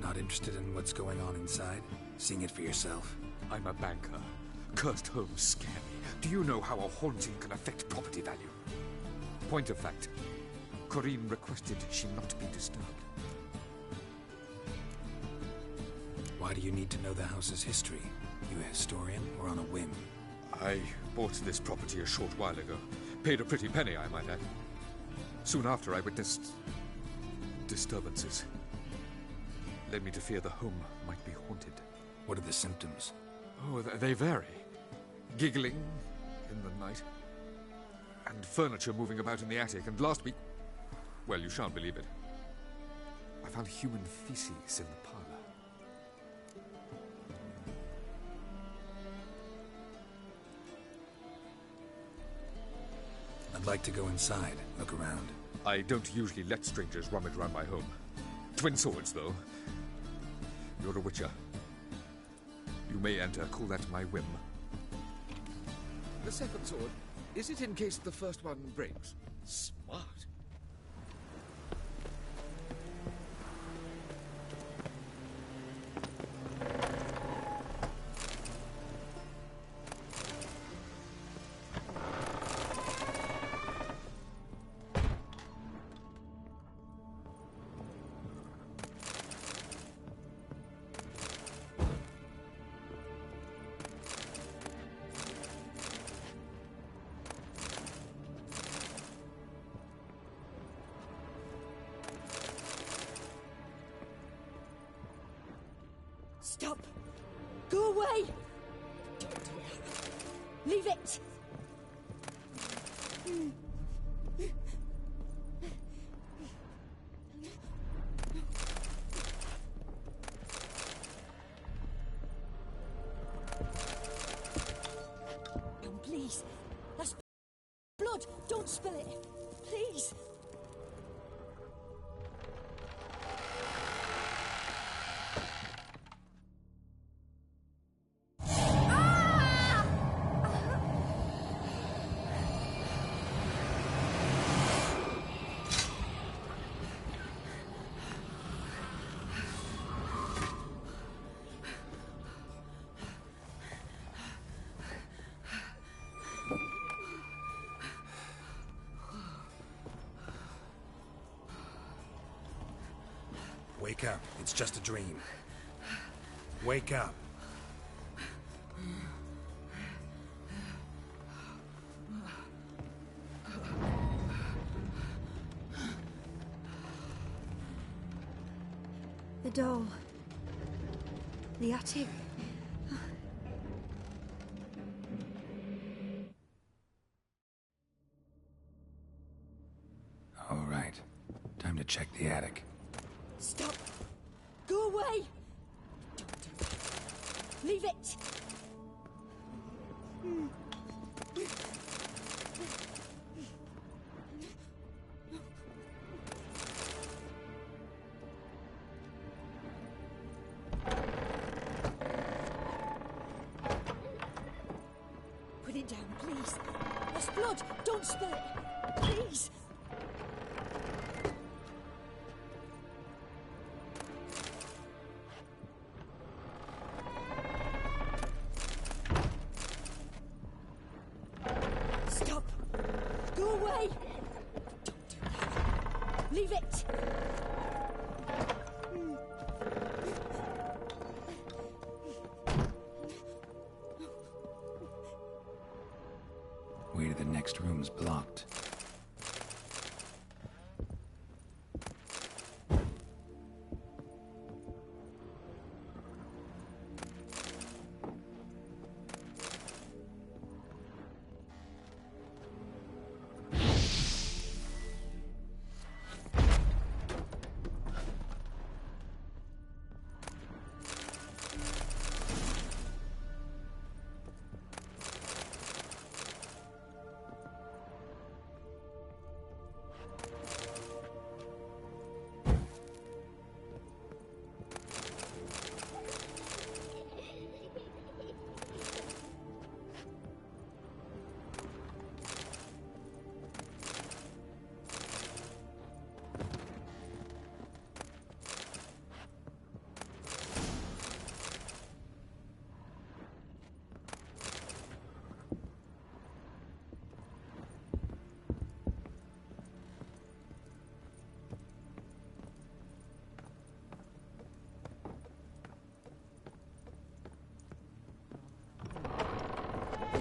Not interested in what's going on inside? Seeing it for yourself? I'm a banker. Cursed homes scare me. Do you know how a haunting can affect property value? Point of fact, Corrine requested she not be disturbed. Why do you need to know the house's history? you a historian, or on a whim? I bought this property a short while ago. Paid a pretty penny, I might add. Soon after, I witnessed disturbances. Led me to fear the home might be haunted. What are the symptoms? Oh, they vary. Giggling in the night. And furniture moving about in the attic. And last week... well, you shan't believe it. I found human feces in the parlor. I'd like to go inside, look around. I don't usually let strangers rummage around my home. Twin swords, though. You're a witcher. You may enter, call that my whim. The second sword, is it in case the first one breaks? Smart. Stop! Go away! Leave it! No, please. That's blood. Don't spill it. Please. Wake up. It's just a dream. Wake up. The door. The attic. All right. Time to check the attic. Stop! Go away! Don't do that. Leave it! Put it down, please. There's blood! Don't spill it! Please! Stop! Go away! Don't do that. Leave it! Way to the next room's blocked.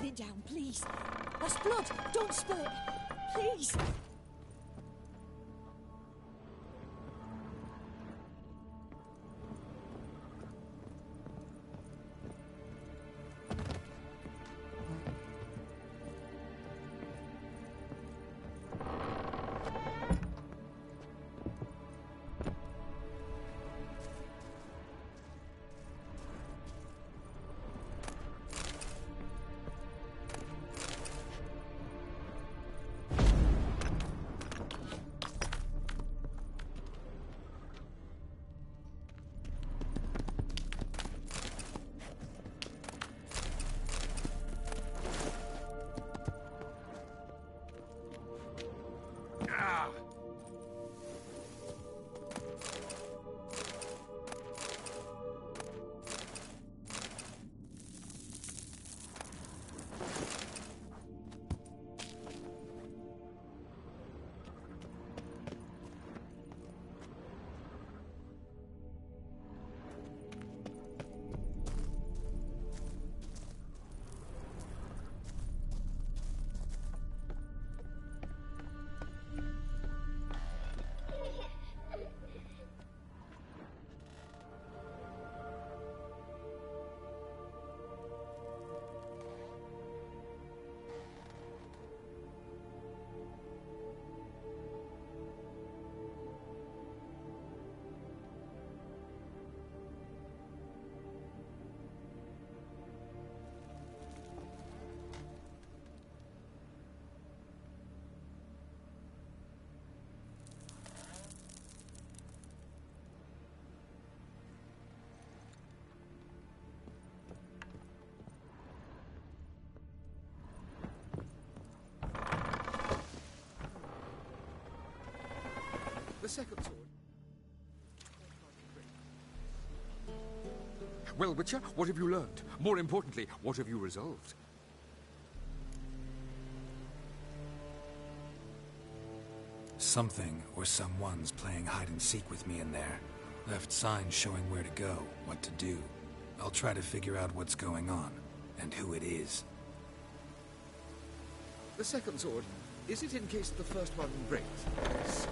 Put it down, please. That's blood. Don't spill it. Please. The second sword. Well, Witcher, what have you learned? More importantly, what have you resolved? Something or someone's playing hide-and-seek with me in there. Left signs showing where to go, what to do. I'll try to figure out what's going on, and who it is. The second sword. Is it in case the first one breaks?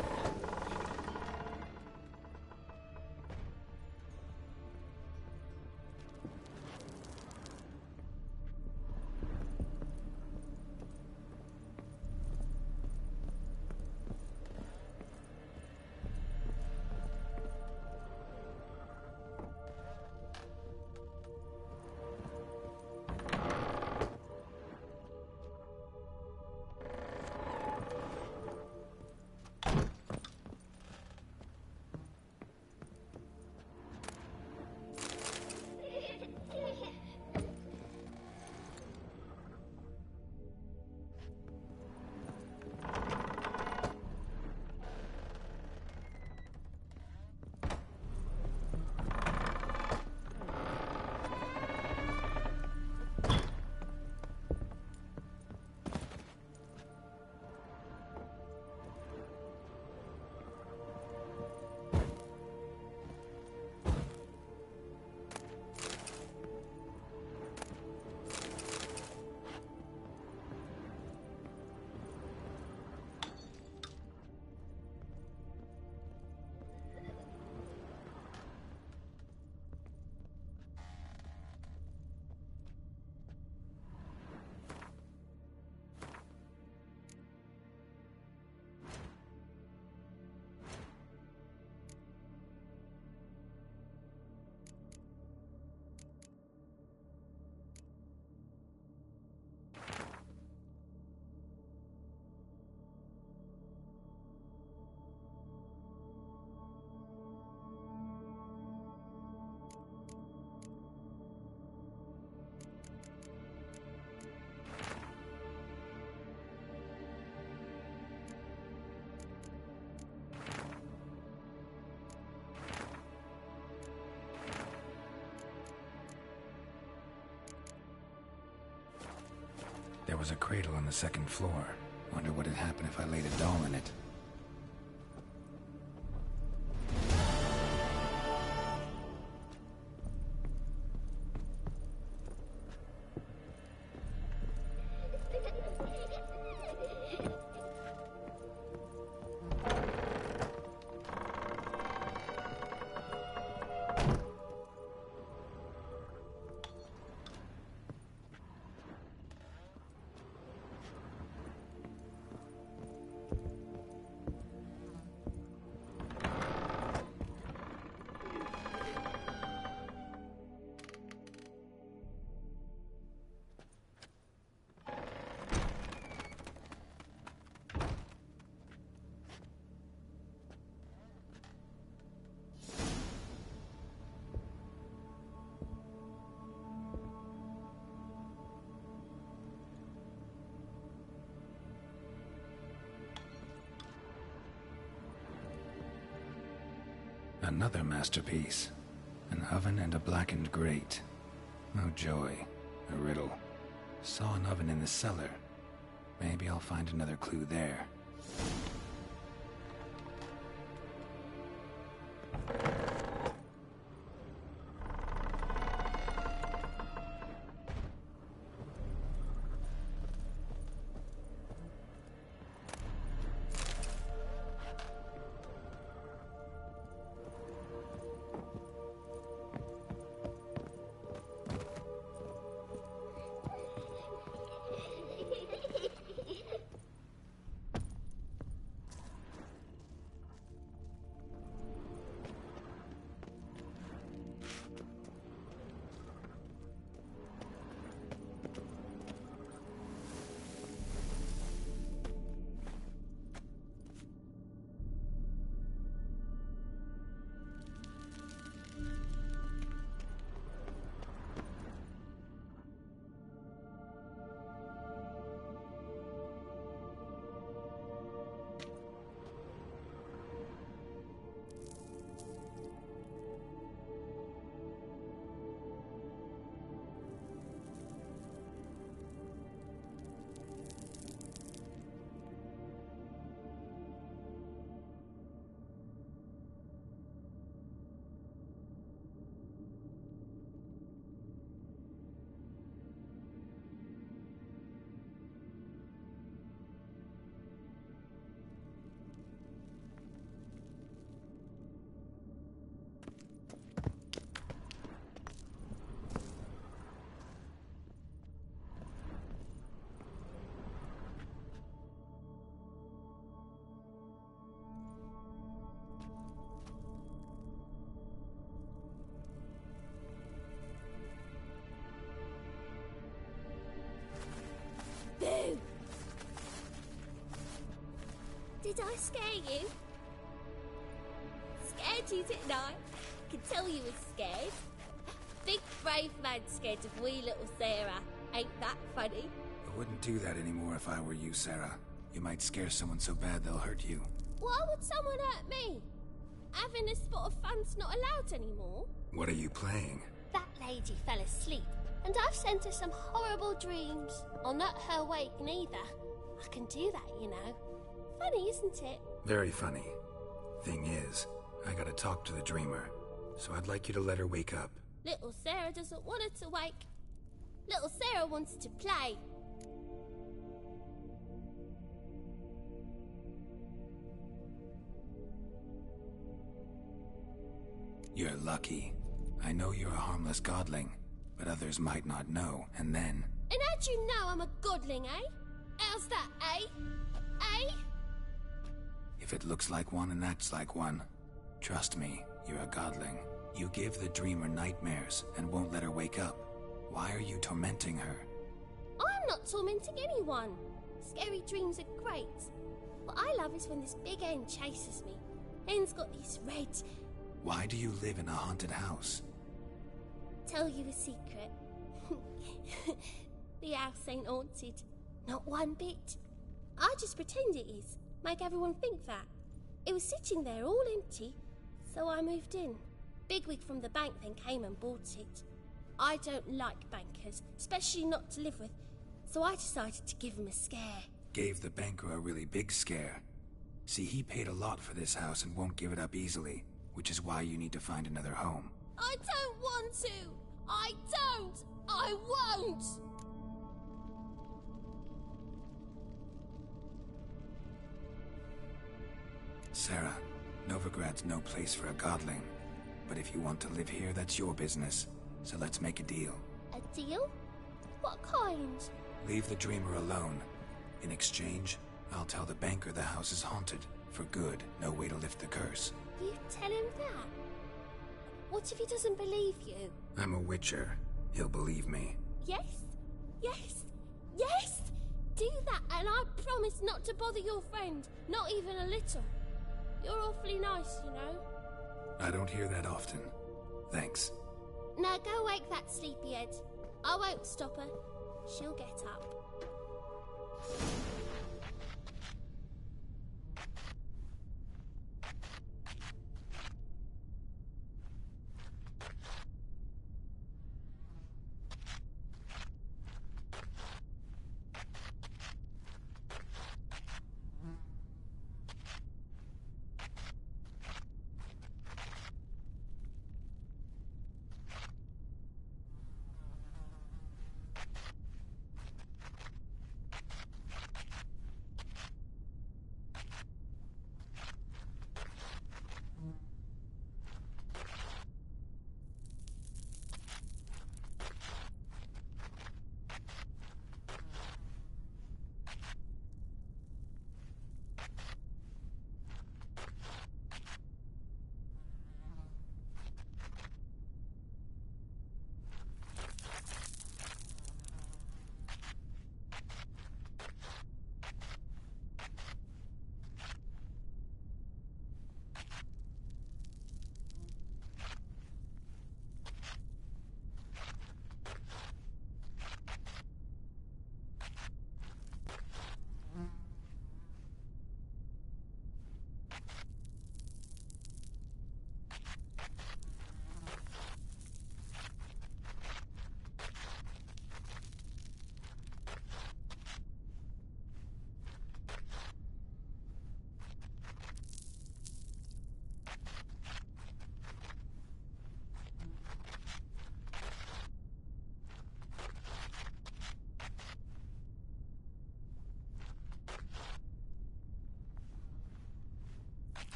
There was a cradle on the second floor. Wonder what'd happen if I laid a doll in it. Another masterpiece. An oven and a blackened grate. Oh joy. A riddle. Saw an oven in the cellar. Maybe I'll find another clue there. Boo! Did I scare you? Scared you, didn't I? I could tell you were scared. Big brave man scared of wee little Sarah. Ain't that funny? I wouldn't do that anymore if I were you, Sarah. You might scare someone so bad they'll hurt you. Why would someone hurt me? Having a spot of fun's not allowed anymore. What are you playing? That lady fell asleep, and I've sent her some horrible dreams. I'll not her wake neither. I can do that, you know. Funny, isn't it? Very funny. Thing is, I gotta talk to the dreamer, so I'd like you to let her wake up. Little Sarah doesn't want her to wake. Little Sarah wants to play. You're lucky. I know you're a harmless godling, but others might not know, and then... And how'd you know I'm a godling, eh? How's that, eh? Eh? If it looks like one and acts like one, trust me, you're a godling. You give the dreamer nightmares and won't let her wake up. Why are you tormenting her? I'm not tormenting anyone. Scary dreams are great. What I love is when this big hen chases me. Hen's got these red... Why do you live in a haunted house? Tell you a secret. The house ain't haunted. Not one bit. I just pretend it is. Make everyone think that. It was sitting there all empty, so I moved in. Bigwig from the bank then came and bought it. I don't like bankers, especially not to live with, so I decided to give him a scare. Gave the banker a really big scare. See, he paid a lot for this house and won't give it up easily, which is why you need to find another home. I don't want to! I don't! I won't! Sarah, Novigrad's no place for a godling. But if you want to live here, that's your business. So let's make a deal. A deal? What kind? Leave the dreamer alone. In exchange, I'll tell the banker the house is haunted. For good, no way to lift the curse. You tell him that? What if he doesn't believe you? I'm a witcher. He'll believe me. Yes? Yes? Yes! Do that, and I promise not to bother your friend. Not even a little. You're awfully nice, you know. I don't hear that often. Thanks. Now go wake that sleepyhead. I won't stop her. She'll get up.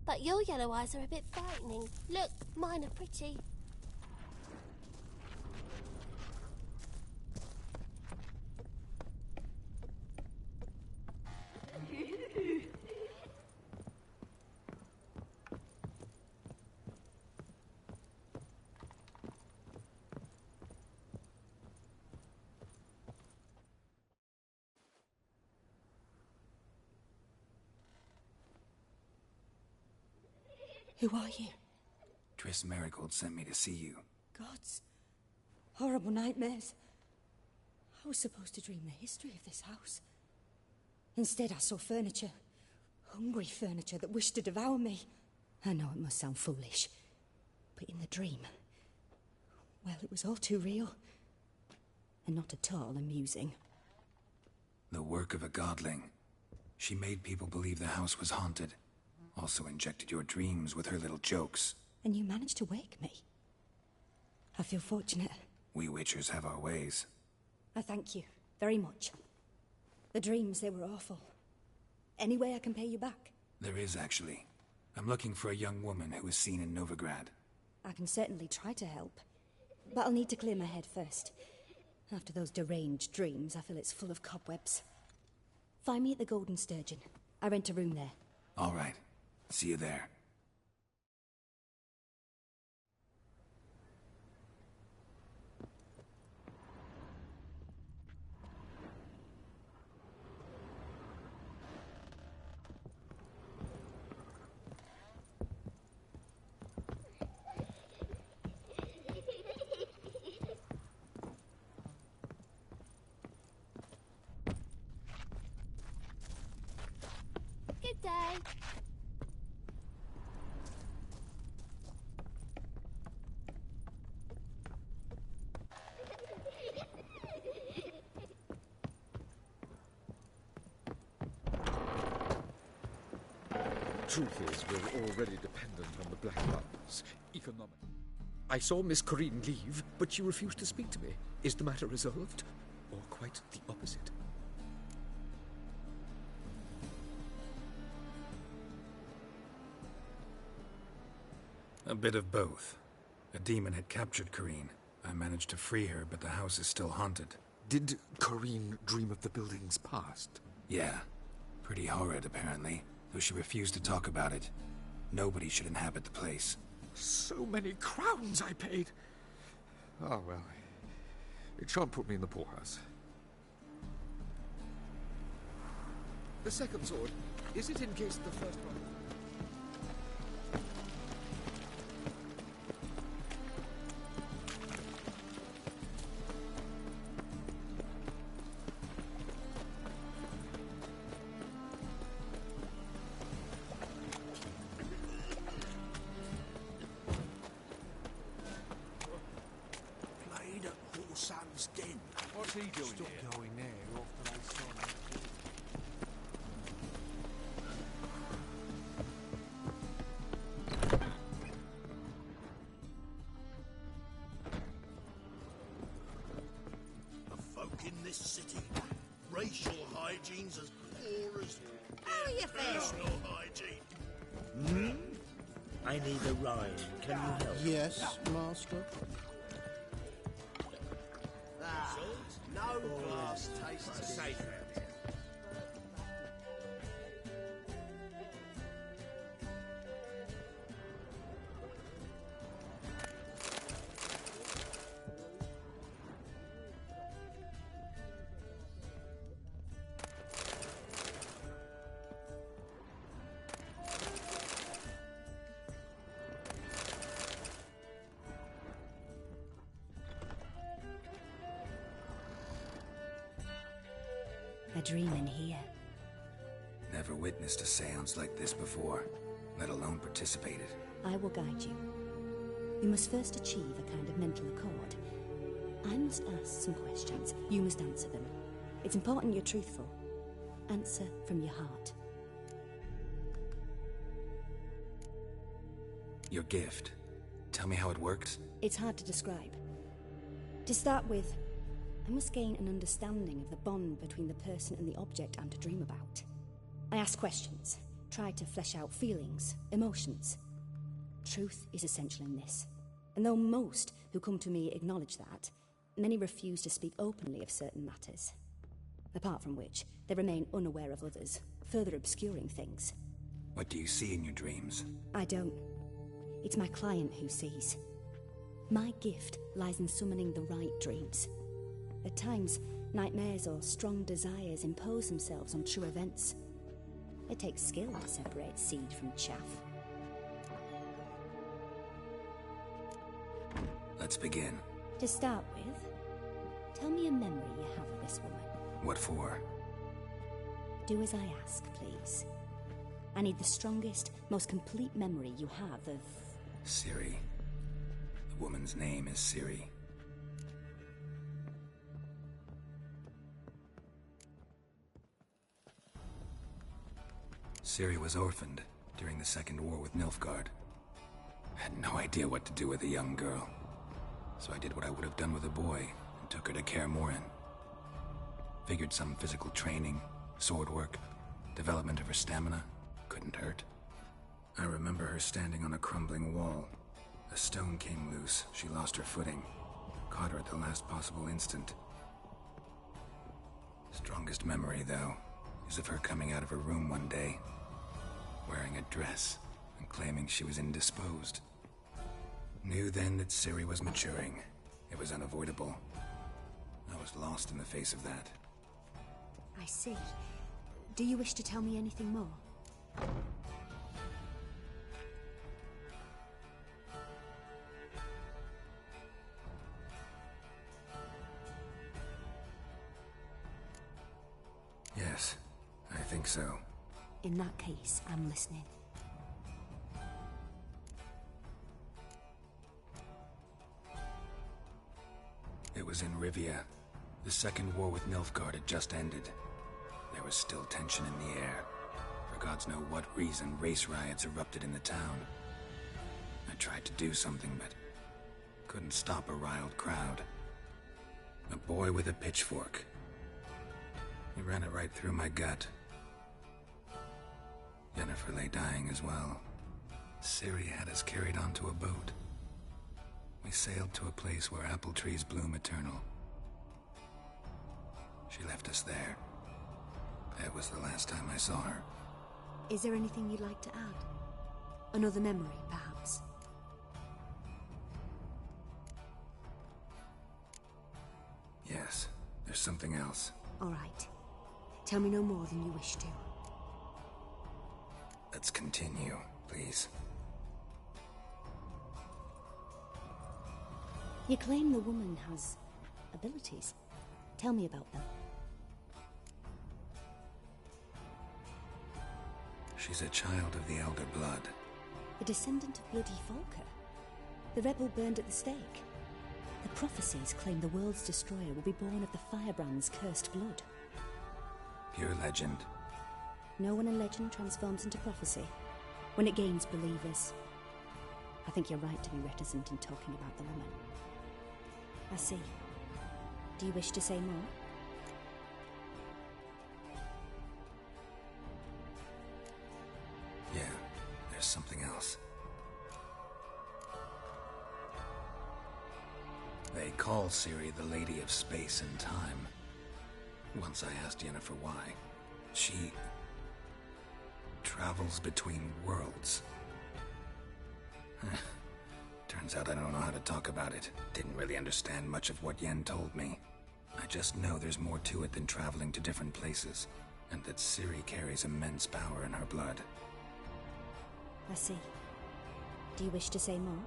But your yellow eyes are a bit frightening. Look, mine are pretty. Who are you? Triss Merigold sent me to see you. Gods. Horrible nightmares. I was supposed to dream the history of this house. Instead, I saw furniture. Hungry furniture that wished to devour me. I know it must sound foolish, but in the dream, well, it was all too real. And not at all amusing. The work of a godling. She made people believe the house was haunted. Also injected your dreams with her little jokes. And you managed to wake me. I feel fortunate. We Witchers have our ways. I thank you very much. The dreams, they were awful. Any way I can pay you back? There is, actually. I'm looking for a young woman who was seen in Novigrad. I can certainly try to help. But I'll need to clear my head first. After those deranged dreams, I feel it's full of cobwebs. Find me at the Golden Sturgeon. I rent a room there. All right. See you there. Good day. Truth is, we're already dependent on the Black Buttons. Economic. I saw Miss Corrine leave, but she refused to speak to me. Is the matter resolved? Or quite the opposite? A bit of both. A demon had captured Corrine. I managed to free her, but the house is still haunted. Did Corrine dream of the building's past? Yeah. Pretty horrid, apparently. Though she refused to talk about it. Nobody should inhabit the place. So many crowns I paid! Oh, well. It shan't put me in the poorhouse. The second sword, is it in case the first one... What's he doing here? Going there after they saw me. The folk in this city, racial hygiene's as poor as How are you faring? personal hygiene. Hmm? I need a rhyme. Can you help? Yes, Master. No glass tastes safe. A dream in here. Never witnessed a seance like this before, let alone participated. I will guide you. You must first achieve a kind of mental accord. I must ask some questions. You must answer them. It's important you're truthful. Answer from your heart. Your gift. Tell me how it worked. It's hard to describe. To start with, I must gain an understanding of the bond between the person and the object I'm to dream about. I ask questions, tried to flesh out feelings, emotions. Truth is essential in this, and though most who come to me acknowledge that, many refuse to speak openly of certain matters. Apart from which, they remain unaware of others, further obscuring things. What do you see in your dreams? I don't. It's my client who sees. My gift lies in summoning the right dreams. At times, nightmares or strong desires impose themselves on true events. It takes skill to separate seed from chaff. Let's begin. To start with, tell me a memory you have of this woman. What for? Do as I ask, please. I need the strongest, most complete memory you have of... Ciri. The woman's name is Ciri. Ciri was orphaned during the Second War with Nilfgaard. Had no idea what to do with a young girl. So I did what I would have done with a boy and took her to Kaer Morhen. Figured some physical training, sword work, development of her stamina couldn't hurt. I remember her standing on a crumbling wall. A stone came loose, she lost her footing. Caught her at the last possible instant. Strongest memory, though, is of her coming out of her room one day, wearing a dress and claiming she was indisposed. Knew then that Ciri was maturing. It was unavoidable. I was lost in the face of that. I see. Do you wish to tell me anything more? Yes, I think so. In that case, I'm listening. It was in Rivia. The Second War with Nilfgaard had just ended. There was still tension in the air. For gods know what reason, race riots erupted in the town. I tried to do something, but couldn't stop a riled crowd. A boy with a pitchfork. He ran it right through my gut. Yennefer lay dying as well. Ciri had us carried onto a boat. We sailed to a place where apple trees bloom eternal. She left us there. That was the last time I saw her. Is there anything you'd like to add? Another memory, perhaps? Yes, there's something else. All right. Tell me no more than you wish to. Let's continue, please. You claim the woman has abilities. Tell me about them. She's a child of the Elder Blood. A descendant of bloody Falker. The rebel burned at the stake. The prophecies claim the world's destroyer will be born of the Firebrand's cursed blood. Pure legend. No one in legend transforms into prophecy when it gains believers. I think you're right to be reticent in talking about the woman. I see. Do you wish to say more? Yeah, there's something else. They call Ciri the Lady of Space and Time. Once I asked Yennefer why. She travels between worlds. Turns out I don't know how to talk about it. Didn't really understand much of what Yen told me. I just know there's more to it than traveling to different places, and that Ciri carries immense power in her blood. I see. Do you wish to say more?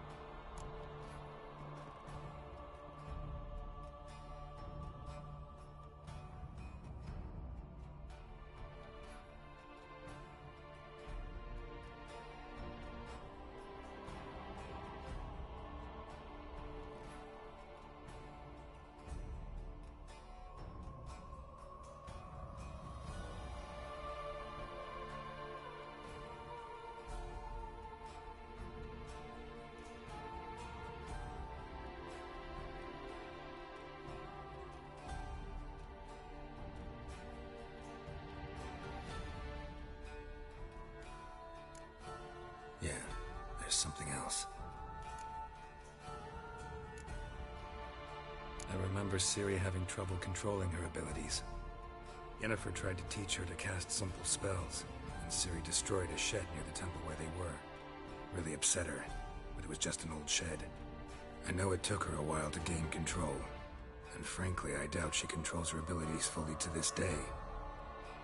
Yeah, there's something else. I remember Ciri having trouble controlling her abilities. Yennefer tried to teach her to cast simple spells, and Ciri destroyed a shed near the temple where they were. Really upset her, but it was just an old shed. I know it took her a while to gain control, and frankly, I doubt she controls her abilities fully to this day.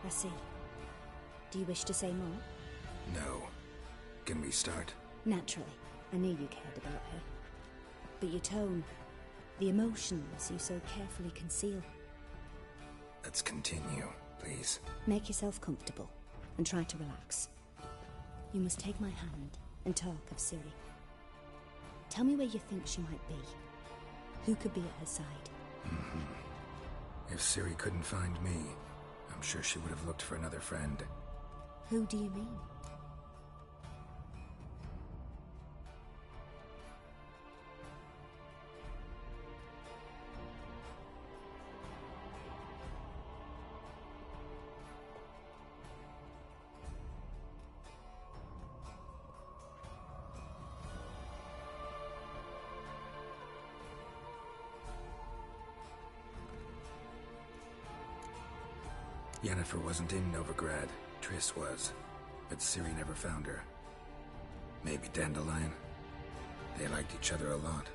I see. Do you wish to say more? No. Can we start? Naturally. I knew you cared about her. But your tone, the emotions you so carefully conceal. Let's continue, please. Make yourself comfortable, and try to relax. You must take my hand and talk of Ciri. Tell me where you think she might be. Who could be at her side? If Ciri couldn't find me, I'm sure she would have looked for another friend. Who do you mean? Yennefer wasn't in Novigrad. Triss was. But Ciri never found her. Maybe Dandelion? They liked each other a lot.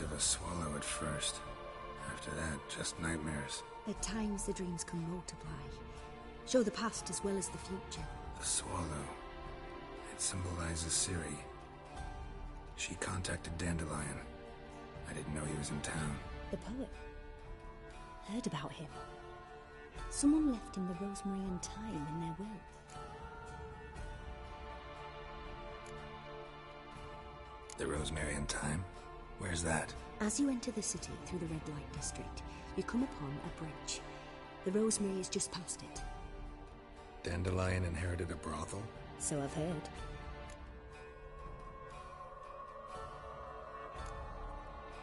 Of a swallow at first. After that, just nightmares. At times, the dreams can multiply. Show the past as well as the future. The swallow. It symbolizes Ciri. She contacted Dandelion. I didn't know he was in town. The poet. Heard about him. Someone left him the Rosemary and Thyme in their will. The Rosemary and Thyme? Where's that? As you enter the city through the Red Light District, you come upon a bridge. The Rosemary is just past it. Dandelion inherited a brothel? So I've heard.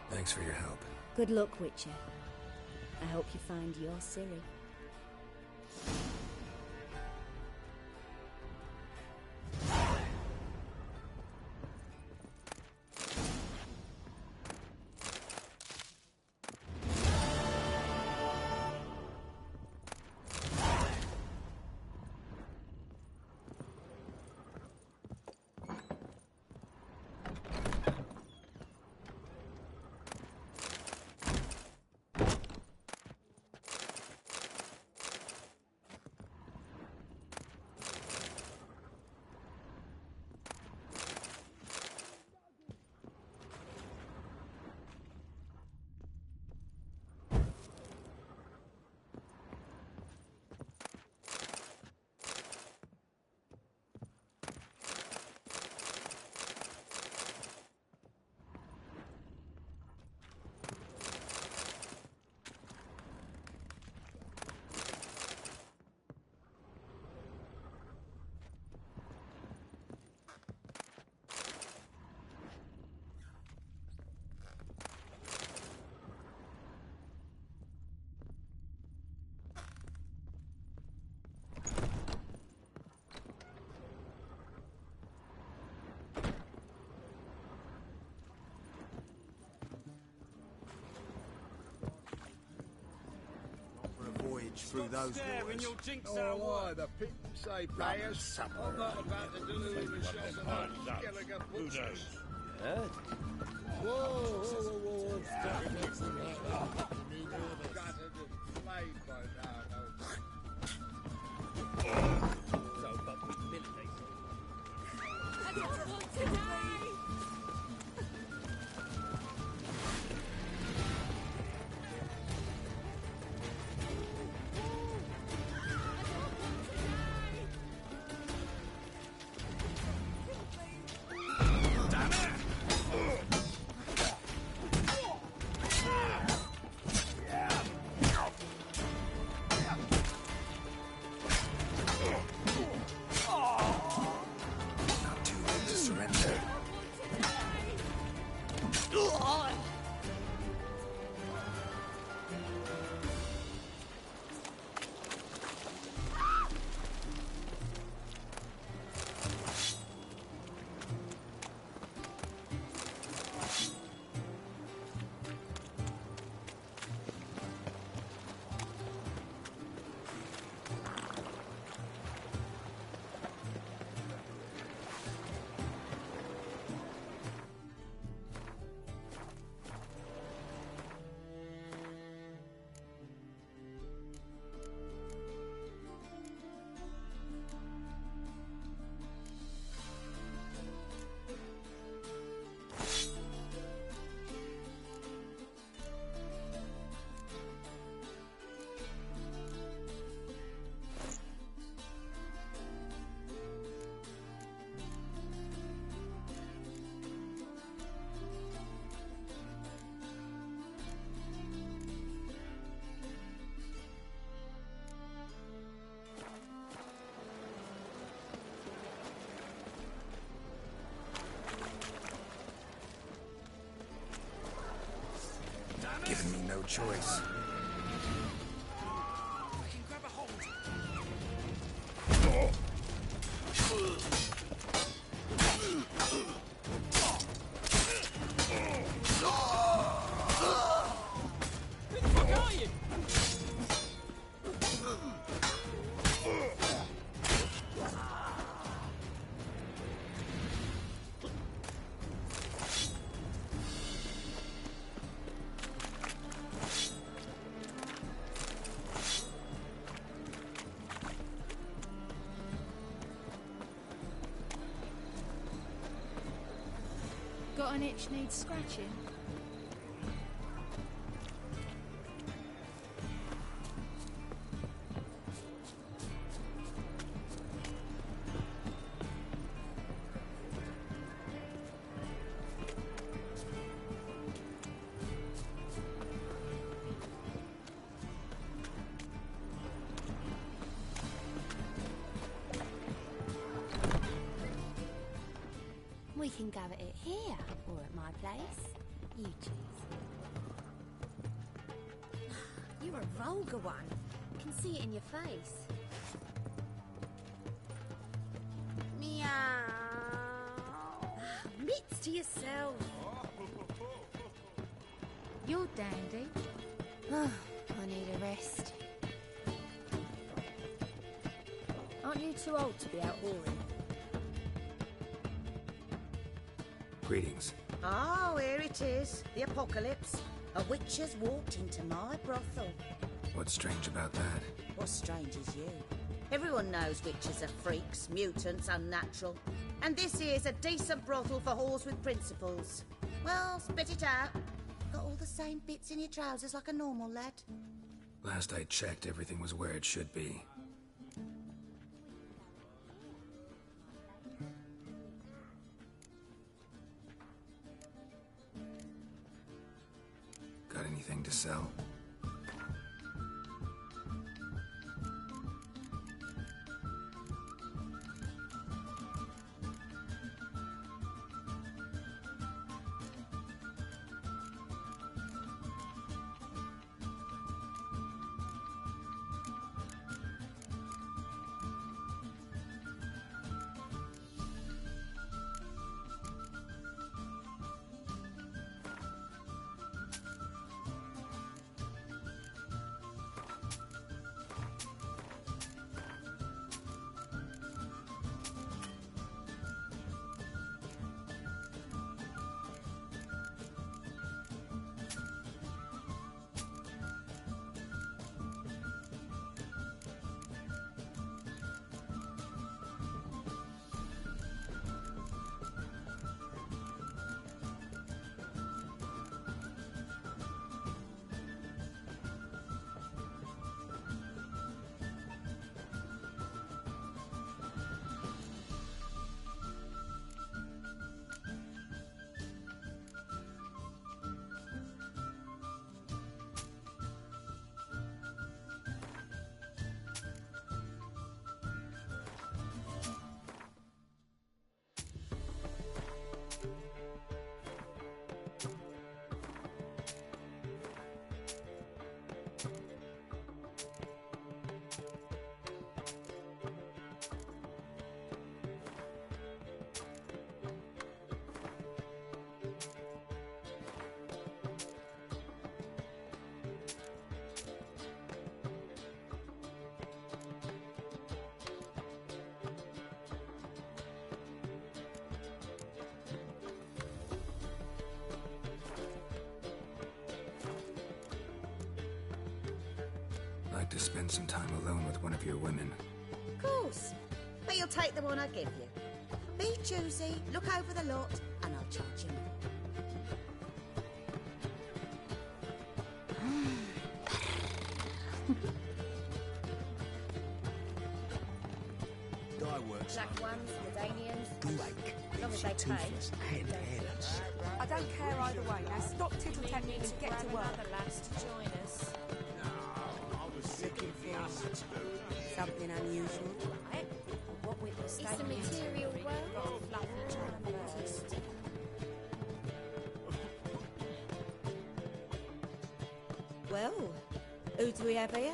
Thanks for your help. Good luck, Witcher. I hope you find your Ciri. through those waters. You'll jinx Oh, our why, work. the people say players. I'm not about to do it with Shelton and Gallagher butchers. Yeah? Whoa, whoa, whoa, whoa. Gutted and flayed by now, So, but we militate. I don't want to die! Giving me no choice. I can grab a hold. Where the fuck are you? Got an itch needs scratching? We can go at it here, or at my place. You choose. You're a vulgar one. I can see it in your face. Meow. Mitts to yourself. You're dandy. I need a rest. Aren't you too old to be out whoring? Greetings. Oh, here it is. The apocalypse. A witch has walked into my brothel. What's strange about that? What's strange is you. Everyone knows witches are freaks, mutants, unnatural. And this here's a decent brothel for whores with principles. Well, spit it out. Got all the same bits in your trousers like a normal lad. Last I checked, everything was where it should be. Got anything to sell? I'd to spend some time alone with one of your women. Of course. But you'll take the one I give you. Be choosy, look over the lot, and I'll charge you more. Dye works. Black ones, Medanians. Blake. As long as they pay. And hairless. I don't care either way. Now stop tittle-tattling and get to work. Another lass to join us. Looking for something unusual. Right. What with the It's a material world. fluffy China first. Well, who do we have here?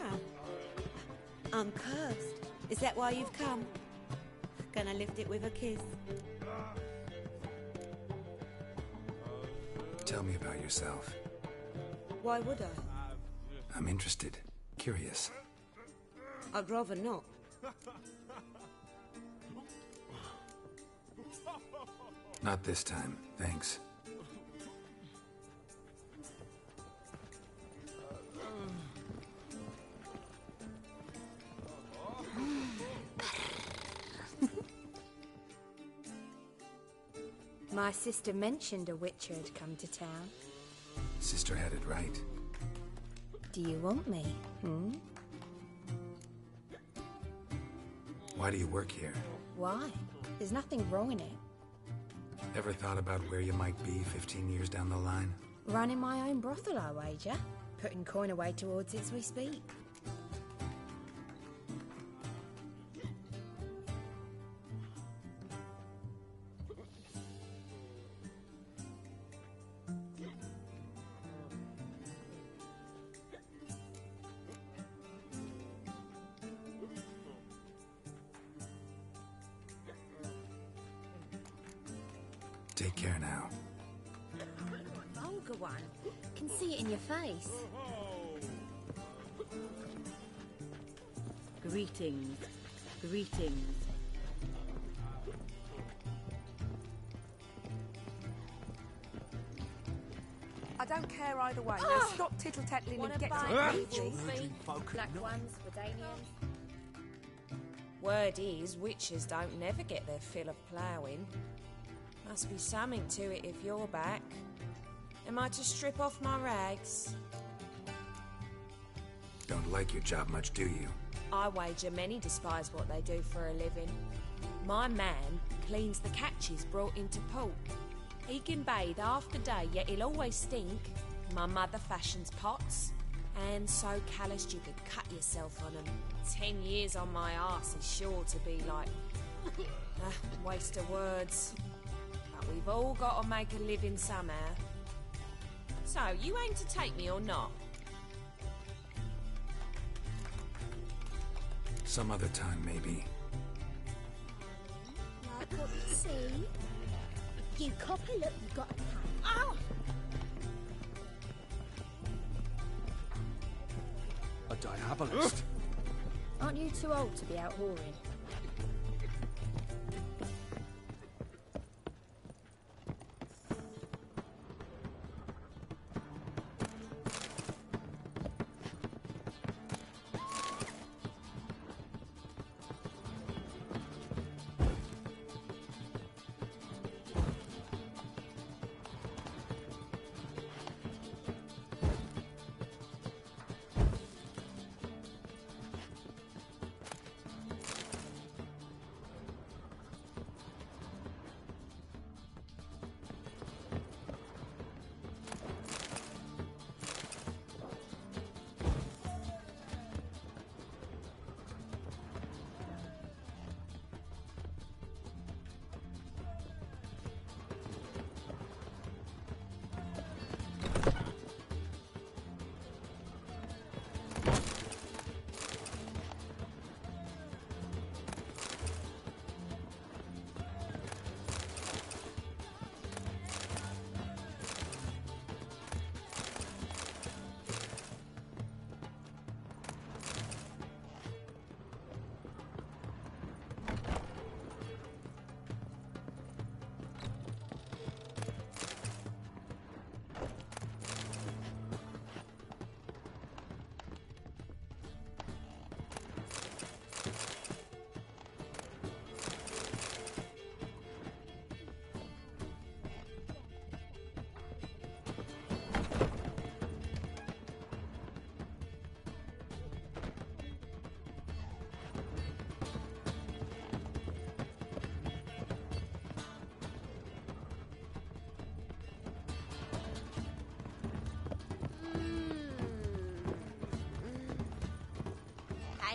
I'm cursed. Is that why you've come? Gonna lift it with a kiss? Tell me about yourself. Why would I? I'm interested. Curious. I'd rather not. Not this time, thanks. My sister mentioned a witcher had come to town. Sister had it right. Do you want me? Why do you work here? Why? There's nothing wrong in it. Ever thought about where you might be 15 years down the line? Running my own brothel, I wager. Putting coin away towards it as we speak. Take care now. Vulgar one. Can see it in your face. Greetings. Greetings. I don't care either way. Now stop tittle-tattling and get to work, please. Black ones, Medanians. Word is, witches don't never get their fill of ploughing. Must be something to it if you're back. Am I to strip off my rags? Don't like your job much, do you? I wager many despise what they do for a living. My man cleans the catches brought into port. He can bathe half the day, yet he'll always stink. My mother fashions pots, and so calloused you could cut yourself on them. 10 years on my arse is sure to be like... waste of words. But we've all got to make a living somehow. So, you aim to take me or not? Some other time, maybe. Like what you see? You cop a look, you got a pay. Oh! A diabolist. Aren't you too old to be out whoring?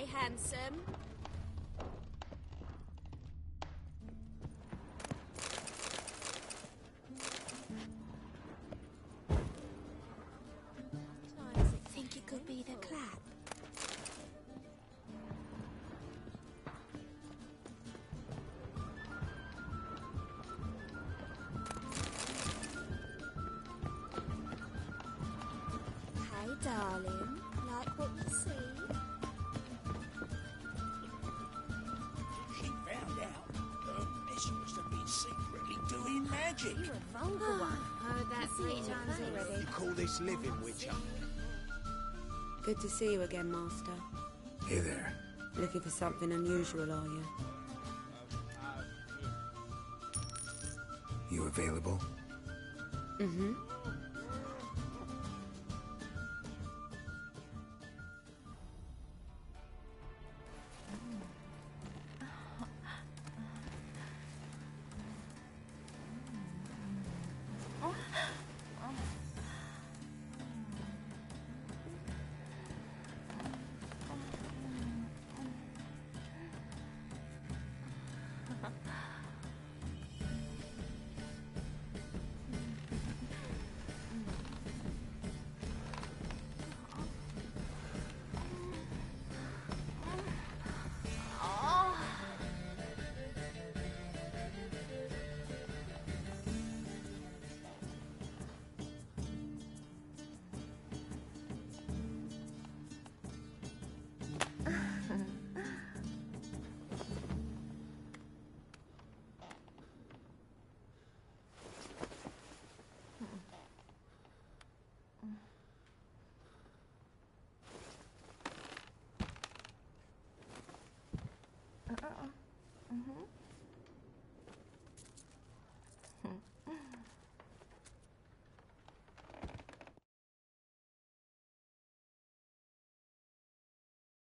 day, handsome. Think it could be the clap? Hey, darling. Like what you see? She found out her mistress had been secretly doing magic. You're a vulgar one. Heard that 3 times already. You call this living, Witcher? Good to see you again, Master. Hey there. Looking for something unusual, are you? You available? Mm-hmm.